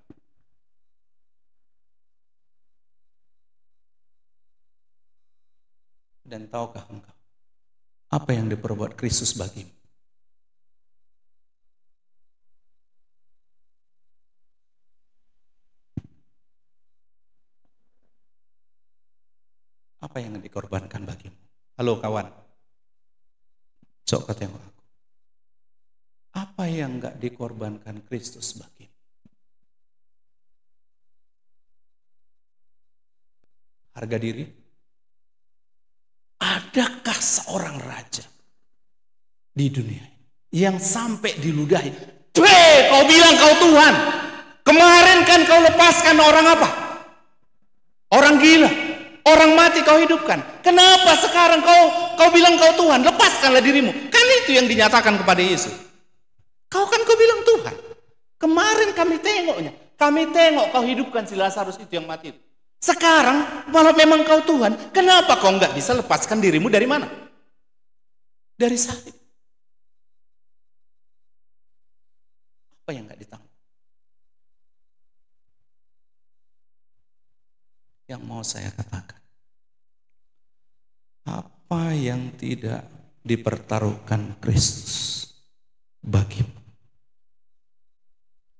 Dan tahukah engkau apa yang diperbuat Kristus bagimu? Apa yang dikorbankan bagimu? Halo kawan, sok kau tengok aku. Apa yang enggak dikorbankan Kristus bagimu? Harga diri? Adakah seorang raja di dunia yang sampai diludahi? Kau bilang kau Tuhan. Kemarin kan kau lepaskan orang apa? Orang gila. Orang mati kau hidupkan. Kenapa sekarang kau bilang kau Tuhan? Lepaskanlah dirimu. Kan itu yang dinyatakan kepada Yesus. Kau bilang Tuhan. Kemarin kami tengoknya. Kami tengok kau hidupkan si Lazarus itu yang mati itu. Sekarang malah memang kau Tuhan. Kenapa kau enggak bisa lepaskan dirimu dari mana? Dari salib. Apa yang enggak ditanggung? Yang mau saya katakan, apa yang tidak dipertaruhkan Kristus bagimu?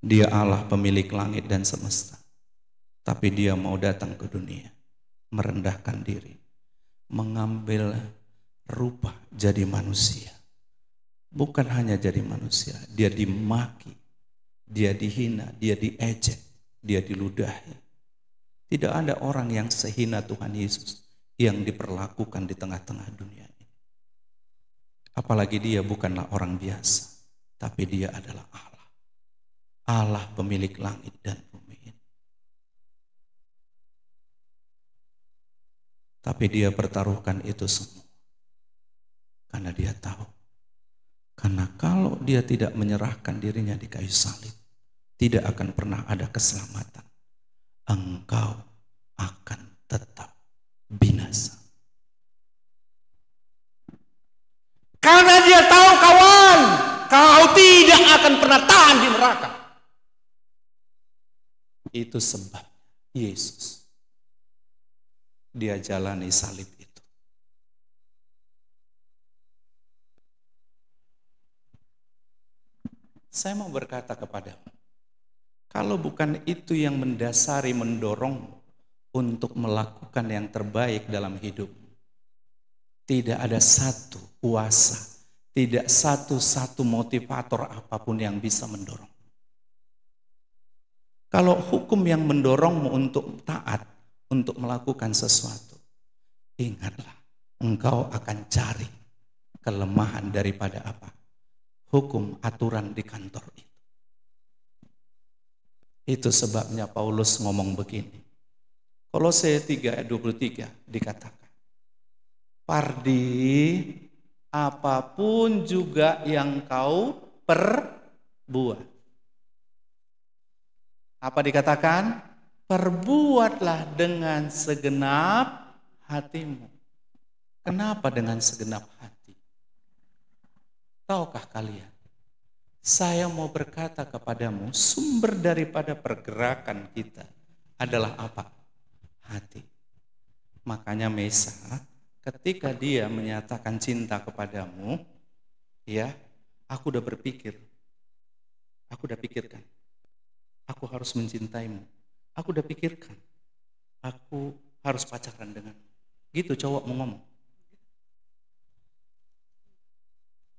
Dia Allah pemilik langit dan semesta, tapi dia mau datang ke dunia, merendahkan diri, mengambil rupa jadi manusia. Bukan hanya jadi manusia, dia dimaki, dia dihina, dia diejek, dia diludahi. Tidak ada orang yang sehina Tuhan Yesus yang diperlakukan di tengah-tengah dunia ini. Apalagi dia bukanlah orang biasa, tapi dia adalah Allah. Allah pemilik langit dan bumi ini. Tapi dia pertaruhkan itu semua. Karena dia tahu. Karena kalau dia tidak menyerahkan dirinya di kayu salib, tidak akan pernah ada keselamatan. Engkau akan tetap binasa. Karena dia tahu kawan, kau tidak akan pernah tahan di neraka. Itu sebab Yesus, dia jalani salib itu. Saya mau berkata kepadamu, kalau bukan itu yang mendasari, mendorong untuk melakukan yang terbaik dalam hidup, tidak ada satu kuasa, tidak satu motivator apapun yang bisa mendorong. Kalau hukum yang mendorongmu untuk taat, untuk melakukan sesuatu, ingatlah, engkau akan cari kelemahan daripada apa? Hukum, aturan di kantor itu. Itu sebabnya Paulus ngomong begini. Kolose 3 ayat 23 dikatakan, Pardi, apapun juga yang kau perbuat. Apa dikatakan? Perbuatlah dengan segenap hatimu. Kenapa dengan segenap hati? Tahukah kalian? Saya mau berkata kepadamu, sumber daripada pergerakan kita adalah apa? Hati. Makanya Mesa, ketika dia menyatakan cinta kepadamu, ya, aku udah pikirkan, aku harus mencintaimu, aku udah pikirkan, aku harus pacaran denganmu. Gitu cowok mau ngomong.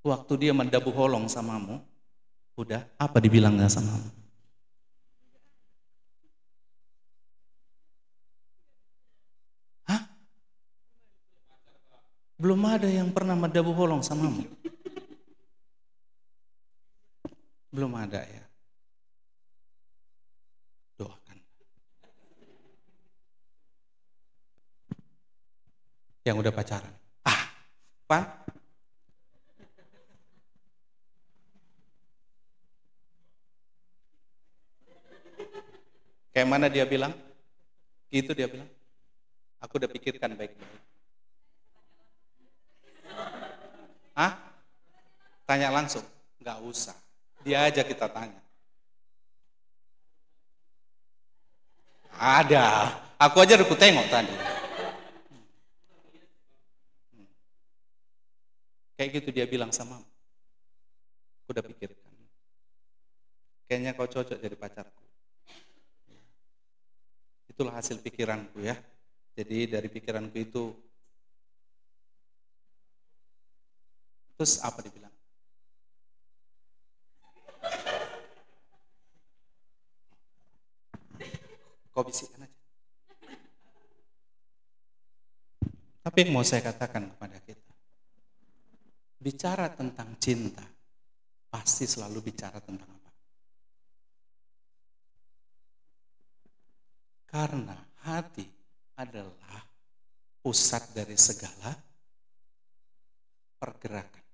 Waktu dia mendabuh holong samamu, udah apa dibilangnya samamu? Hah? Belum ada yang pernah mendabuh holong samamu? Belum ada ya. Doakan. Yang udah pacaran. Pan? Kayak mana dia bilang? Gitu dia bilang. Aku udah pikirkan baik-baik. Hah? Tanya langsung? Nggak usah. Dia aja kita tanya. Ada. Aku aja udah tengok tadi. Kayak gitu dia bilang sama aku. Aku udah pikirkan. Kayaknya kau cocok jadi pacarku. Itulah hasil pikiranku ya. Jadi dari pikiranku itu, terus apa dibilang? Kau bisikkan aja. Tapi yang mau saya katakan kepada kita, bicara tentang cinta, pasti selalu bicara tentang apa? Karena hati adalah pusat dari segala pergerakan.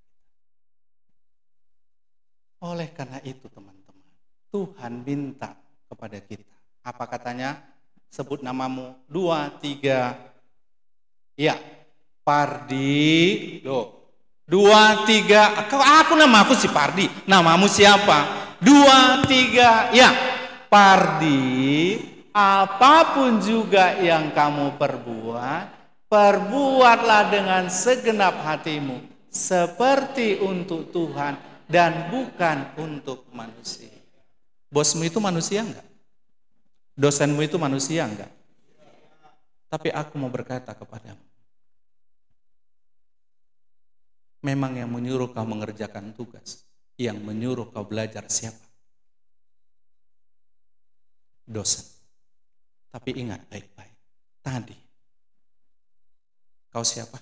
Oleh karena itu teman-teman, Tuhan minta kepada kita. Apa katanya? Sebut namamu 2, 3. Ya, Pardi. 2, 3. Aku namaku si Pardi. Namamu siapa? 2, 3. Ya, Pardi. Apapun juga yang kamu perbuat, perbuatlah dengan segenap hatimu, seperti untuk Tuhan dan bukan untuk manusia. Bosmu itu manusia enggak? Dosenmu itu manusia enggak? Tapi aku mau berkata kepadamu, memang yang menyuruh kau mengerjakan tugas, yang menyuruh kau belajar siapa? Dosen. Tapi ingat baik-baik, tadi, kau siapa?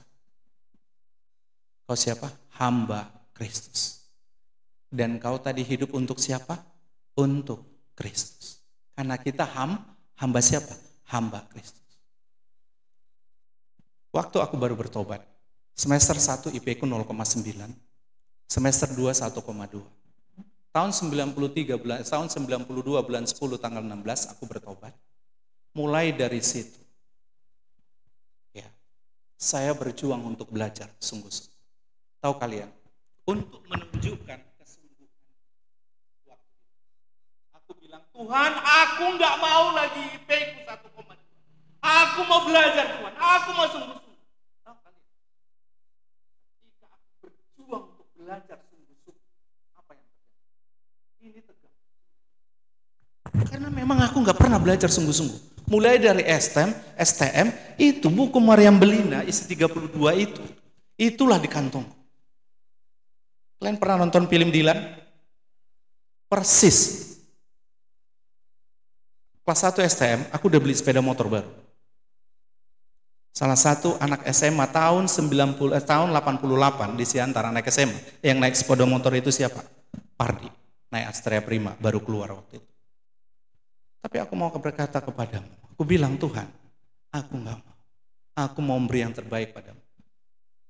Kau siapa? Hamba Kristus. Dan kau tadi hidup untuk siapa? Untuk Kristus. Karena kita hamba siapa? Hamba Kristus. Waktu aku baru bertobat, semester 1 IP ku 0,9, semester 2 1,2. Tahun 92 bulan 10 tanggal 16 aku bertobat. Mulai dari situ, ya, saya berjuang untuk belajar sungguh-sungguh. Tahu kalian, untuk menunjukkan kesungguhan waktu itu, aku bilang, Tuhan, aku nggak mau lagi IP ku 1,2. Aku mau belajar Tuhan, aku mau sungguh-sungguh. Tahu kalian, ketika aku berjuang untuk belajar sungguh-sungguh, apa yang terjadi? Ini tegang. Karena memang aku nggak pernah belajar sungguh-sungguh. Mulai dari STM, itu buku Maryam Belina isi 32 itu. Itulah di kantongku. Kalian pernah nonton film Dilan? Persis. Kelas 1 STM, aku udah beli sepeda motor baru. Salah satu anak SMA tahun 88 di antara anak SMA yang naik sepeda motor itu siapa? Pardi. Naik Astrea Prima, baru keluar waktu itu. Tapi aku mau berkata kepadamu, aku bilang Tuhan, aku nggak mau. Aku mau memberi yang terbaik padamu.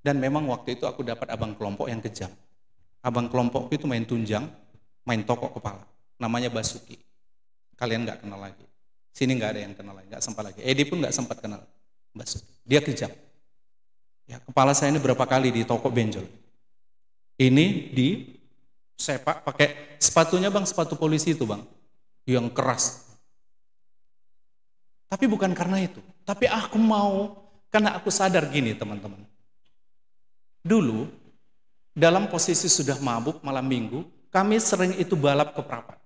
Dan memang waktu itu aku dapat abang kelompok yang kejam. Abang kelompok itu main tunjang, main tokok kepala. Namanya Basuki. Kalian nggak kenal lagi. Sini nggak ada yang kenal lagi, nggak sempat lagi. Edi pun nggak sempat kenal Basuki. Dia kejam. Ya, kepala saya ini berapa kali di tokok benjol. Ini di sepak pakai sepatunya bang, sepatu polisi itu bang, yang keras. Tapi bukan karena itu. Tapi aku mau, karena aku sadar gini teman-teman. Dulu, dalam posisi sudah mabuk malam minggu, kami sering itu balap ke perapat.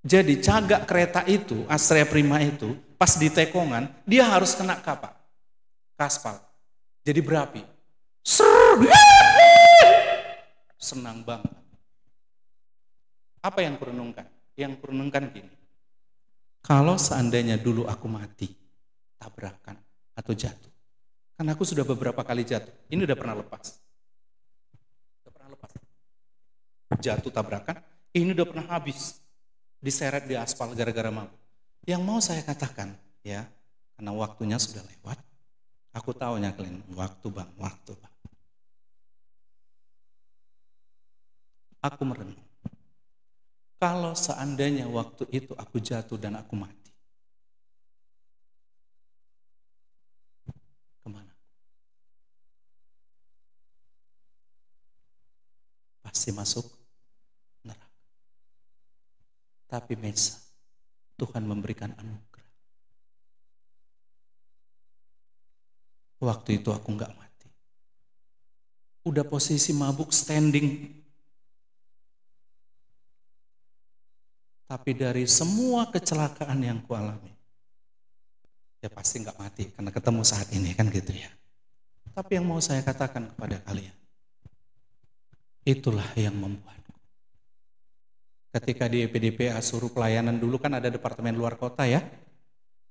Jadi cagak kereta itu, Astrea Prima itu, pas di tekongan, dia harus kena ke aspal. Jadi berapi. Senang banget. Apa yang kurenungkan? Yang kurenungkan gini. Kalau seandainya dulu aku mati, tabrakan, atau jatuh. Karena aku sudah beberapa kali jatuh. Ini udah pernah lepas. Udah pernah lepas. Jatuh tabrakan, ini udah pernah habis. Diseret di aspal gara-gara mabuk. Yang mau saya katakan, ya, karena waktunya sudah lewat. Aku tahunya kalian, waktu bang. Aku merenung. Kalau seandainya waktu itu aku jatuh dan aku mati. Kemana? Pasti masuk neraka. Tapi Mesa, Tuhan memberikan anugerah. Waktu itu aku nggak mati. Udah posisi mabuk standing. Tapi dari semua kecelakaan yang kualami, ya pasti nggak mati karena ketemu saat ini kan gitu ya. Tapi yang mau saya katakan kepada kalian, itulah yang membuatku. Ketika di EPDPA suruh pelayanan dulu kan ada departemen luar kota ya,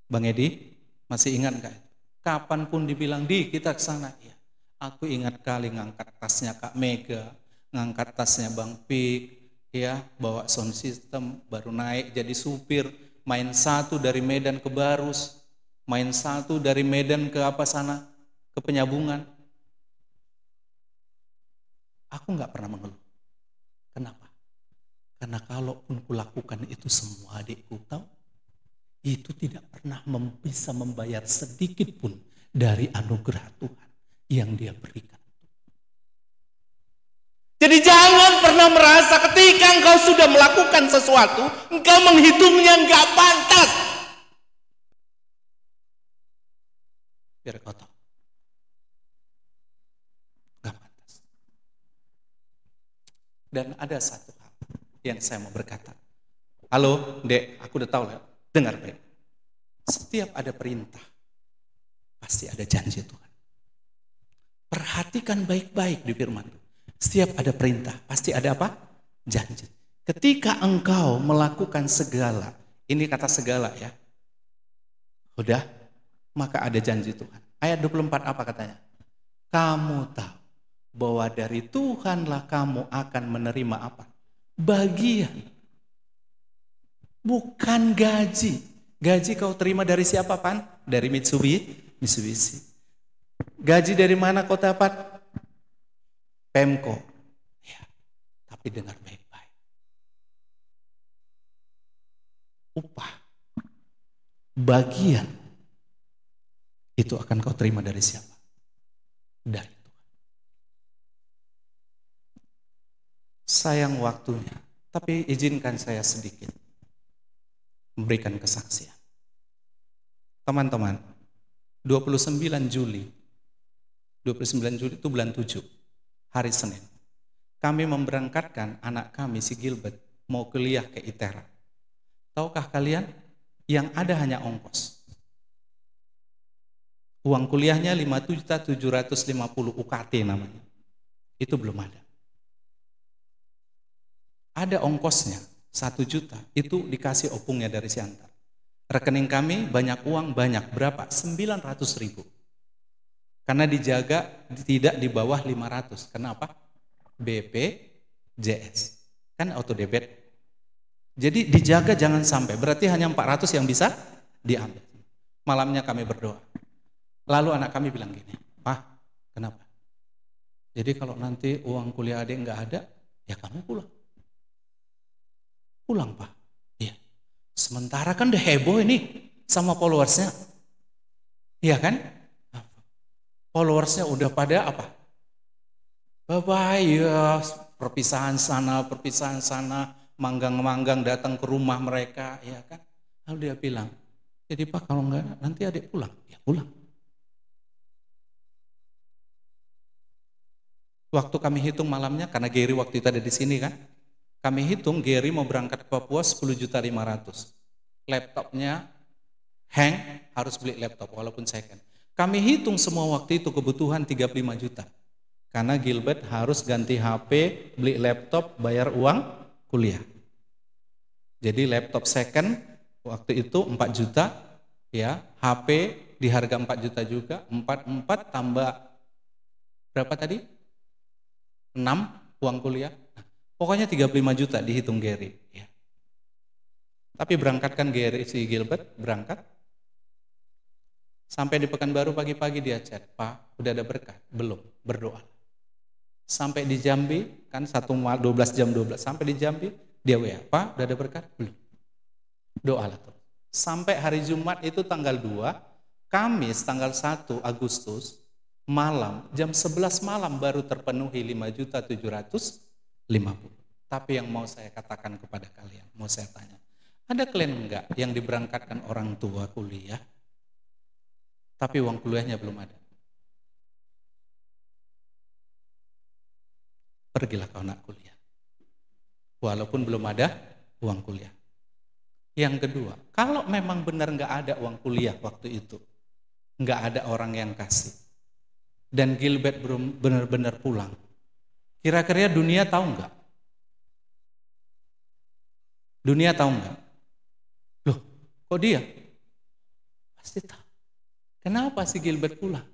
Bang Edi masih ingat nggak? Kapanpun dibilang di kita ke sana ya. Aku ingat kali ngangkat tasnya Kak Mega, ngangkat tasnya Bang Pik. Ya, bawa sound system, baru naik jadi supir, main satu dari Medan ke Barus, main satu dari Medan ke apa sana, ke Penyambungan. Aku nggak pernah mengeluh. Kenapa? Karena kalaupun kulakukan itu semua adikku tahu, itu tidak pernah bisa membayar sedikit pun dari anugerah Tuhan yang Dia berikan. Jadi jangan pernah merasa ketika engkau sudah melakukan sesuatu, engkau menghitungnya enggak pantas. Biar kau tahu. Enggak pantas. Dan ada satu hal yang saya mau berkata. Halo, Dek, aku udah tahu lah. Dengar baik. Setiap ada perintah, pasti ada janji Tuhan. Perhatikan baik-baik di firman Tuhan. Setiap ada perintah, pasti ada apa? Janji. Ketika engkau melakukan segala, ini kata segala ya, udah, maka ada janji Tuhan. Ayat 24 apa katanya? Kamu tahu bahwa dari Tuhanlah kamu akan menerima apa? Bagian. Bukan gaji. Gaji kau terima dari siapa, Pan? Dari Mitsubishi. Gaji dari mana kau dapat? Pemko, ya, tapi dengar baik-baik. Upah, bagian, itu akan kau terima dari siapa? Dari Tuhan. Sayang waktunya, tapi izinkan saya sedikit memberikan kesaksian. Teman-teman, 29 Juli itu bulan 7. Hari Senin, kami memberangkatkan anak kami si Gilbert mau kuliah ke ITERA. Tahukah kalian yang ada hanya ongkos? Uang kuliahnya 5.750 UKT namanya. Itu belum ada. Ada ongkosnya 1 juta, itu dikasih opungnya dari Siantar. Rekening kami banyak uang, banyak berapa? 900.000. Karena dijaga tidak di bawah 500. Kenapa? BPJS. Kan auto debit. Jadi dijaga jangan sampai, berarti hanya 400 yang bisa diambil. Malamnya kami berdoa. Lalu anak kami bilang gini, "Pak, kenapa? Jadi kalau nanti uang kuliah adik nggak ada, ya kamu pulang." "Pulang, Pak." "Iya. Sementara kan udah heboh ini sama followersnya." Iya kan? Followersnya udah pada apa? Bapak ya, perpisahan sana, manggang-manggang datang ke rumah mereka, ya kan? Lalu dia bilang, "Jadi Pak kalau enggak nanti adik pulang." "Ya pulang." Waktu kami hitung malamnya, karena Gary waktu itu ada di sini kan, kami hitung Gary mau berangkat ke Papua 10.500.000. Laptopnya hang, harus beli laptop walaupun second. Kami hitung semua waktu itu kebutuhan 35 juta. Karena Gilbert harus ganti HP, beli laptop, bayar uang kuliah. Jadi laptop second waktu itu 4 juta, ya, HP di harga 4 juta juga, 4 tambah berapa tadi? 6 uang kuliah. Nah, pokoknya 35 juta dihitung Gary. Ya. Tapi berangkatkan Gary, si Gilbert berangkat. Sampai di Pekanbaru pagi-pagi dia chat, "Pak, udah ada berkah?" "Belum, berdoa." Sampai di Jambi, kan 12 jam 12, sampai di Jambi, dia WA, "Pak, udah ada berkat?" "Belum." Doalah tuh. Sampai hari Jumat itu tanggal 2, Kamis tanggal 1 Agustus, malam, jam 11 malam baru terpenuhi 5.750.000. Tapi yang mau saya katakan kepada kalian, mau saya tanya, ada klien enggak yang diberangkatkan orang tua kuliah, tapi uang kuliahnya belum ada? Pergilah kau nak kuliah, walaupun belum ada uang kuliah. Yang kedua, kalau memang benar nggak ada uang kuliah waktu itu, nggak ada orang yang kasih, dan Gilbert belum benar-benar pulang, kira-kira dunia tahu nggak? Dunia tahu nggak? Loh, kok dia? Pasti tahu. Kenapa si Gilbert pulang?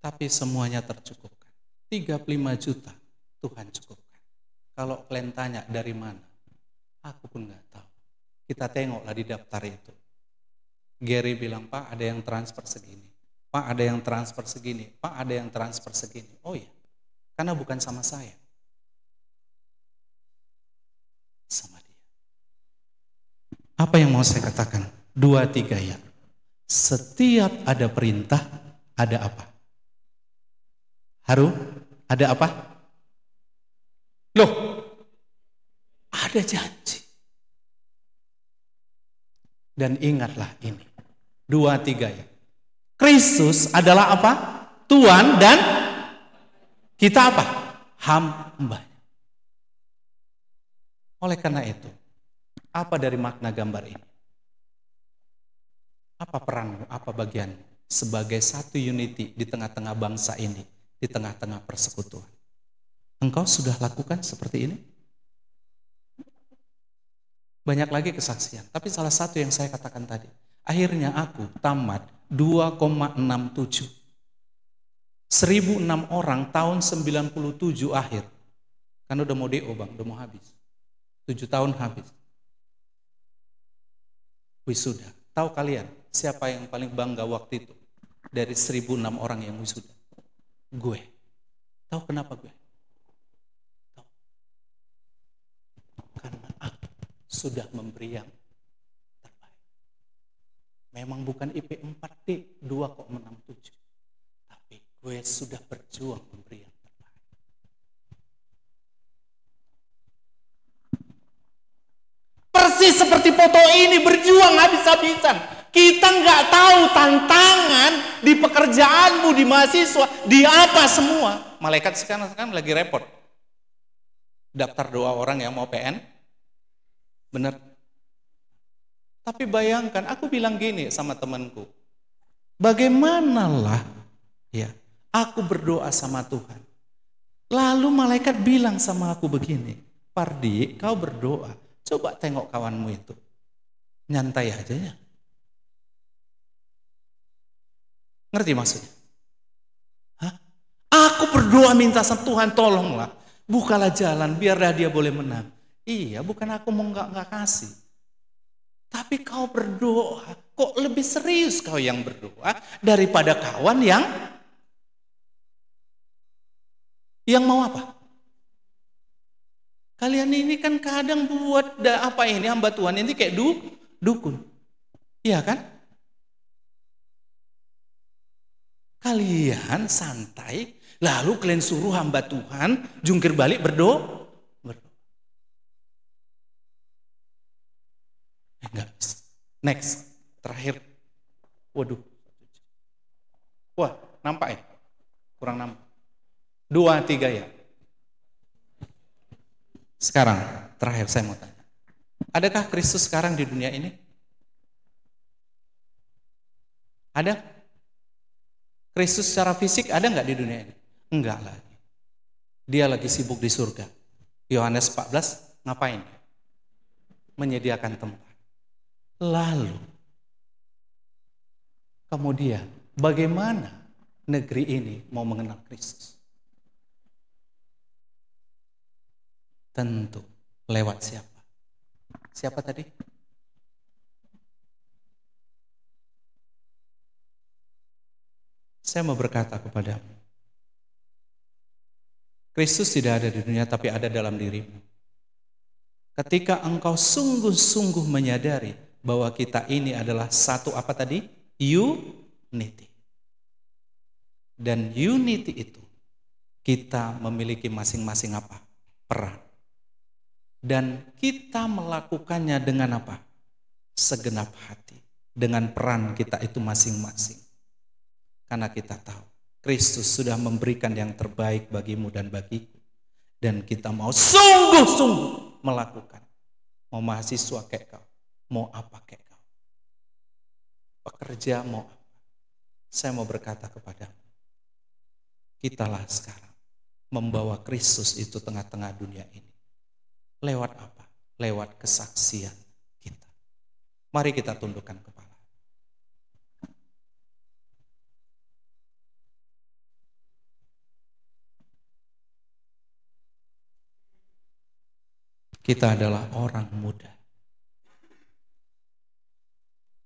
Tapi semuanya tercukupkan. 35 juta Tuhan cukupkan. Kalau kalian tanya dari mana, aku pun nggak tahu. Kita tengoklah di daftar itu. Gary bilang, "Pak, ada yang transfer segini. Pak, ada yang transfer segini. Pak, ada yang transfer segini." Oh iya, karena bukan sama saya, sama dia. Apa yang mau saya katakan? 2, 3 ya. Setiap ada perintah, ada apa? Ada apa? Loh, ada janji. Dan ingatlah ini, 2, 3 ya. Kristus adalah apa? Tuhan dan kita apa? Hamba. Oleh karena itu, apa dari makna gambar ini? Apa peranmu, apa bagianmu sebagai satu unity di tengah-tengah bangsa ini, di tengah-tengah persekutuan? Engkau sudah lakukan seperti ini? Banyak lagi kesaksian, tapi salah satu yang saya katakan tadi, akhirnya aku tamat 2,67. 1.006 orang tahun 97 akhir. Kan udah mau DO bang, udah mau habis. 7 tahun habis. Wisuda. Tahu kalian siapa yang paling bangga waktu itu? Dari 1.006 orang yang wisuda. Gue. Tahu kenapa gue? Tahu. Karena aku sudah memberi yang terbaik. Memang bukan IP 4D 2,67. Tapi gue sudah berjuang memberi yang terbaik. Persis seperti foto ini, berjuang habis-habisan. Kita nggak tahu tantangan di pekerjaanmu, di mahasiswa, di apa semua. Malaikat sekarang lagi repot. Daftar doa orang yang mau PN. Benar. Tapi bayangkan, aku bilang gini sama temanku. Bagaimanalah ya, aku berdoa sama Tuhan. Lalu malaikat bilang sama aku begini, "Pardi, kau berdoa. Coba tengok kawanmu itu. Nyantai aja ya." Ngerti maksudnya? Hah? Aku berdoa minta sama Tuhan, tolonglah. Bukalah jalan, biarlah dia boleh menang. Iya, bukan aku mau nggak kasih. Tapi kau berdoa, kok lebih serius kau yang berdoa daripada kawan yang mau apa? Kalian ini kan kadang buat apa ini hamba Tuhan ini kayak dukun. Iya kan? Kalian santai, lalu kalian suruh hamba Tuhan jungkir balik berdoa. Enggak. Next, terakhir. Waduh. Wah, nampak ya? Kurang nampak. 2, 3 ya. Sekarang, terakhir saya mau tanya. Adakah Kristus sekarang di dunia ini? Ada? Kristus secara fisik ada nggak di dunia ini? Enggak lagi. Dia lagi sibuk di surga. Yohanes 14, ngapain? Menyediakan tempat. Lalu, kemudian bagaimana negeri ini mau mengenal Kristus? Tentu lewat siapa? Siapa tadi? Saya mau berkata kepadamu, Kristus tidak ada di dunia tapi ada dalam dirimu. Ketika engkau sungguh-sungguh menyadari bahwa kita ini adalah satu apa tadi? Unity. Dan unity itu kita memiliki masing-masing apa? Peran. Dan kita melakukannya dengan apa? Segenap hati. Dengan peran kita itu masing-masing. Karena kita tahu Kristus sudah memberikan yang terbaik bagimu dan bagiku. Dan kita mau sungguh-sungguh melakukan. Mau mahasiswa kayak kau. Mau apa kayak kau. Pekerja mau apa. Saya mau berkata kepadamu. Kitalah sekarang membawa Kristus itu tengah-tengah dunia ini. Lewat apa? Lewat kesaksian kita. Mari kita tundukkan kepala. Kita adalah orang muda.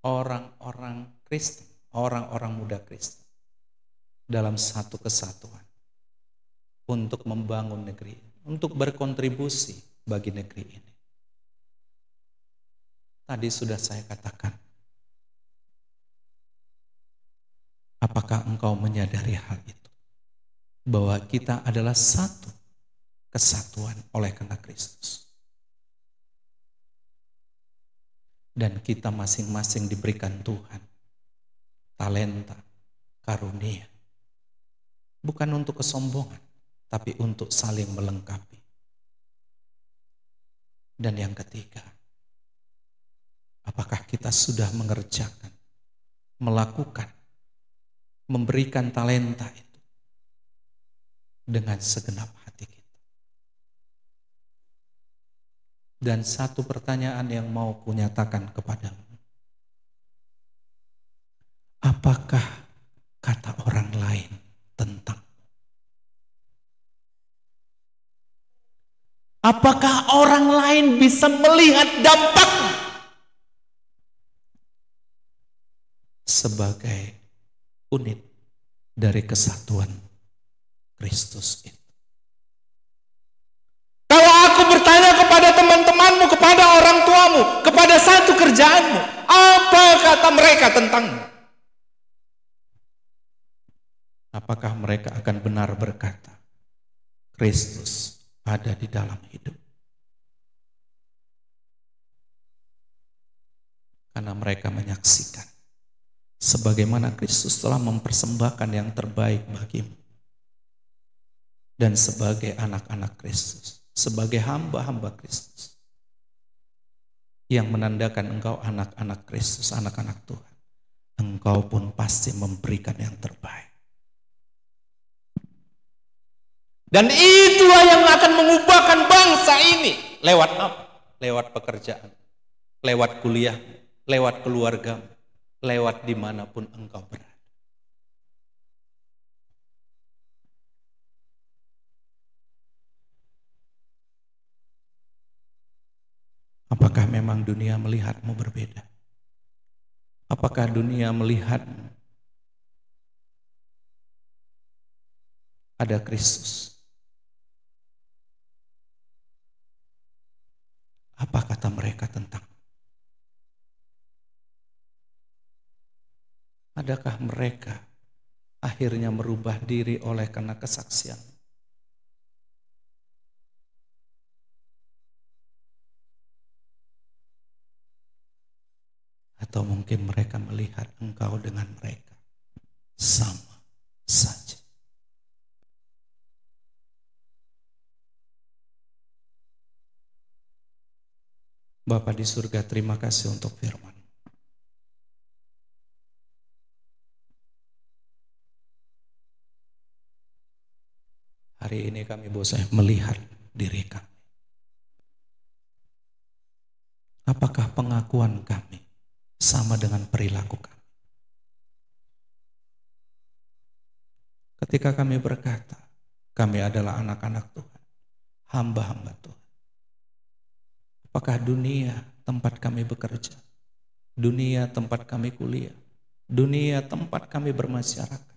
Orang-orang Kristen, orang-orang muda Kristen. Dalam satu kesatuan. Untuk membangun negeri, untuk berkontribusi bagi negeri ini. Tadi sudah saya katakan. Apakah engkau menyadari hal itu? Bahwa kita adalah satu kesatuan oleh karena Kristus. Dan kita masing-masing diberikan Tuhan talenta, karunia. Bukan untuk kesombongan, tapi untuk saling melengkapi. Dan yang ketiga, apakah kita sudah mengerjakan, melakukan, memberikan talenta itu dengan segenap hati kita? Dan satu pertanyaan yang mau kunyatakan kepadamu. Apakah kata orang lain tentang? Apakah orang lain bisa melihat dampak sebagai unit dari kesatuan Kristus itu? Kalau aku bertanya kepada teman-temanmu, kepada orang tuamu, kepada satu kerjaanmu, apa kata mereka tentangmu? Apakah mereka akan benar berkata, Kristus ada di dalam hidup? Karena mereka menyaksikan sebagaimana Kristus telah mempersembahkan yang terbaik bagimu. Dan sebagai anak-anak Kristus, sebagai hamba-hamba Kristus, yang menandakan engkau anak-anak Kristus, anak-anak Tuhan, engkau pun pasti memberikan yang terbaik. Dan itulah yang akan mengubahkan bangsa ini. Lewat apa? Lewat pekerjaan, lewat kuliah, lewat keluarga, lewat dimanapun engkau berada. Apakah memang dunia melihatmu berbeda? Apakah dunia melihatmu ada Kristus? Apa kata mereka tentang? Adakah mereka akhirnya merubah diri oleh karena kesaksian? Atau mungkin mereka melihat engkau dengan mereka sama saja. Bapa di surga, terima kasih untuk firman. Hari ini kami bosan melihat diri kami. Apakah pengakuan kami sama dengan perilaku kami? Ketika kami berkata, kami adalah anak-anak Tuhan, hamba-hamba Tuhan. Apakah dunia tempat kami bekerja, dunia tempat kami kuliah, dunia tempat kami bermasyarakat,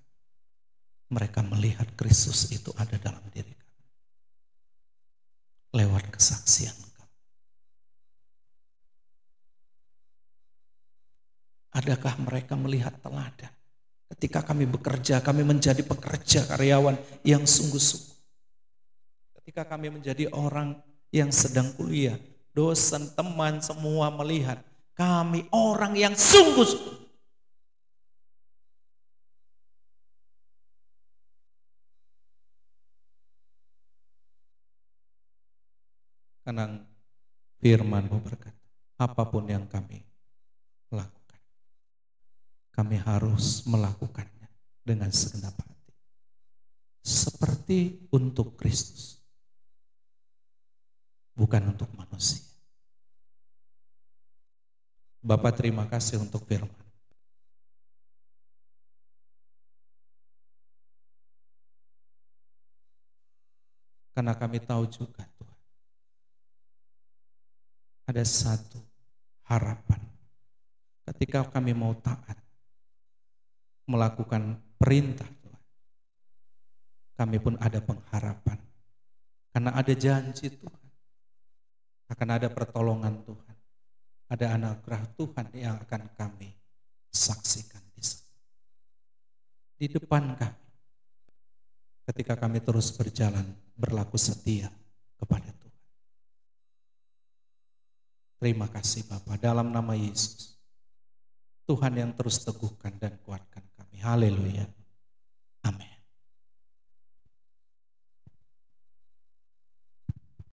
mereka melihat Kristus itu ada dalam diri kami lewat kesaksian kami? Adakah mereka melihat teladan ketika kami bekerja, kami menjadi pekerja karyawan yang sungguh-sungguh? Ketika kami menjadi orang yang sedang kuliah, dosen, teman, semua melihat kami orang yang sungguh-sungguh. Karena firman-Mu berkata, apapun yang kami lakukan, kami harus melakukannya dengan segenap hati. Seperti untuk Kristus, bukan untuk manusia. Bapak, terima kasih untuk firman. Karena kami tahu juga Tuhan, ada satu harapan ketika kami mau taat melakukan perintah Tuhan. Kami pun ada pengharapan karena ada janji Tuhan, akan ada pertolongan Tuhan, ada anugerah Tuhan yang akan kami saksikan di depan kami ketika kami terus berjalan berlaku setia kepada Tuhan. Terima kasih Bapa, dalam nama Yesus. Tuhan yang terus teguhkan dan kuatkan kami. Haleluya. Amin.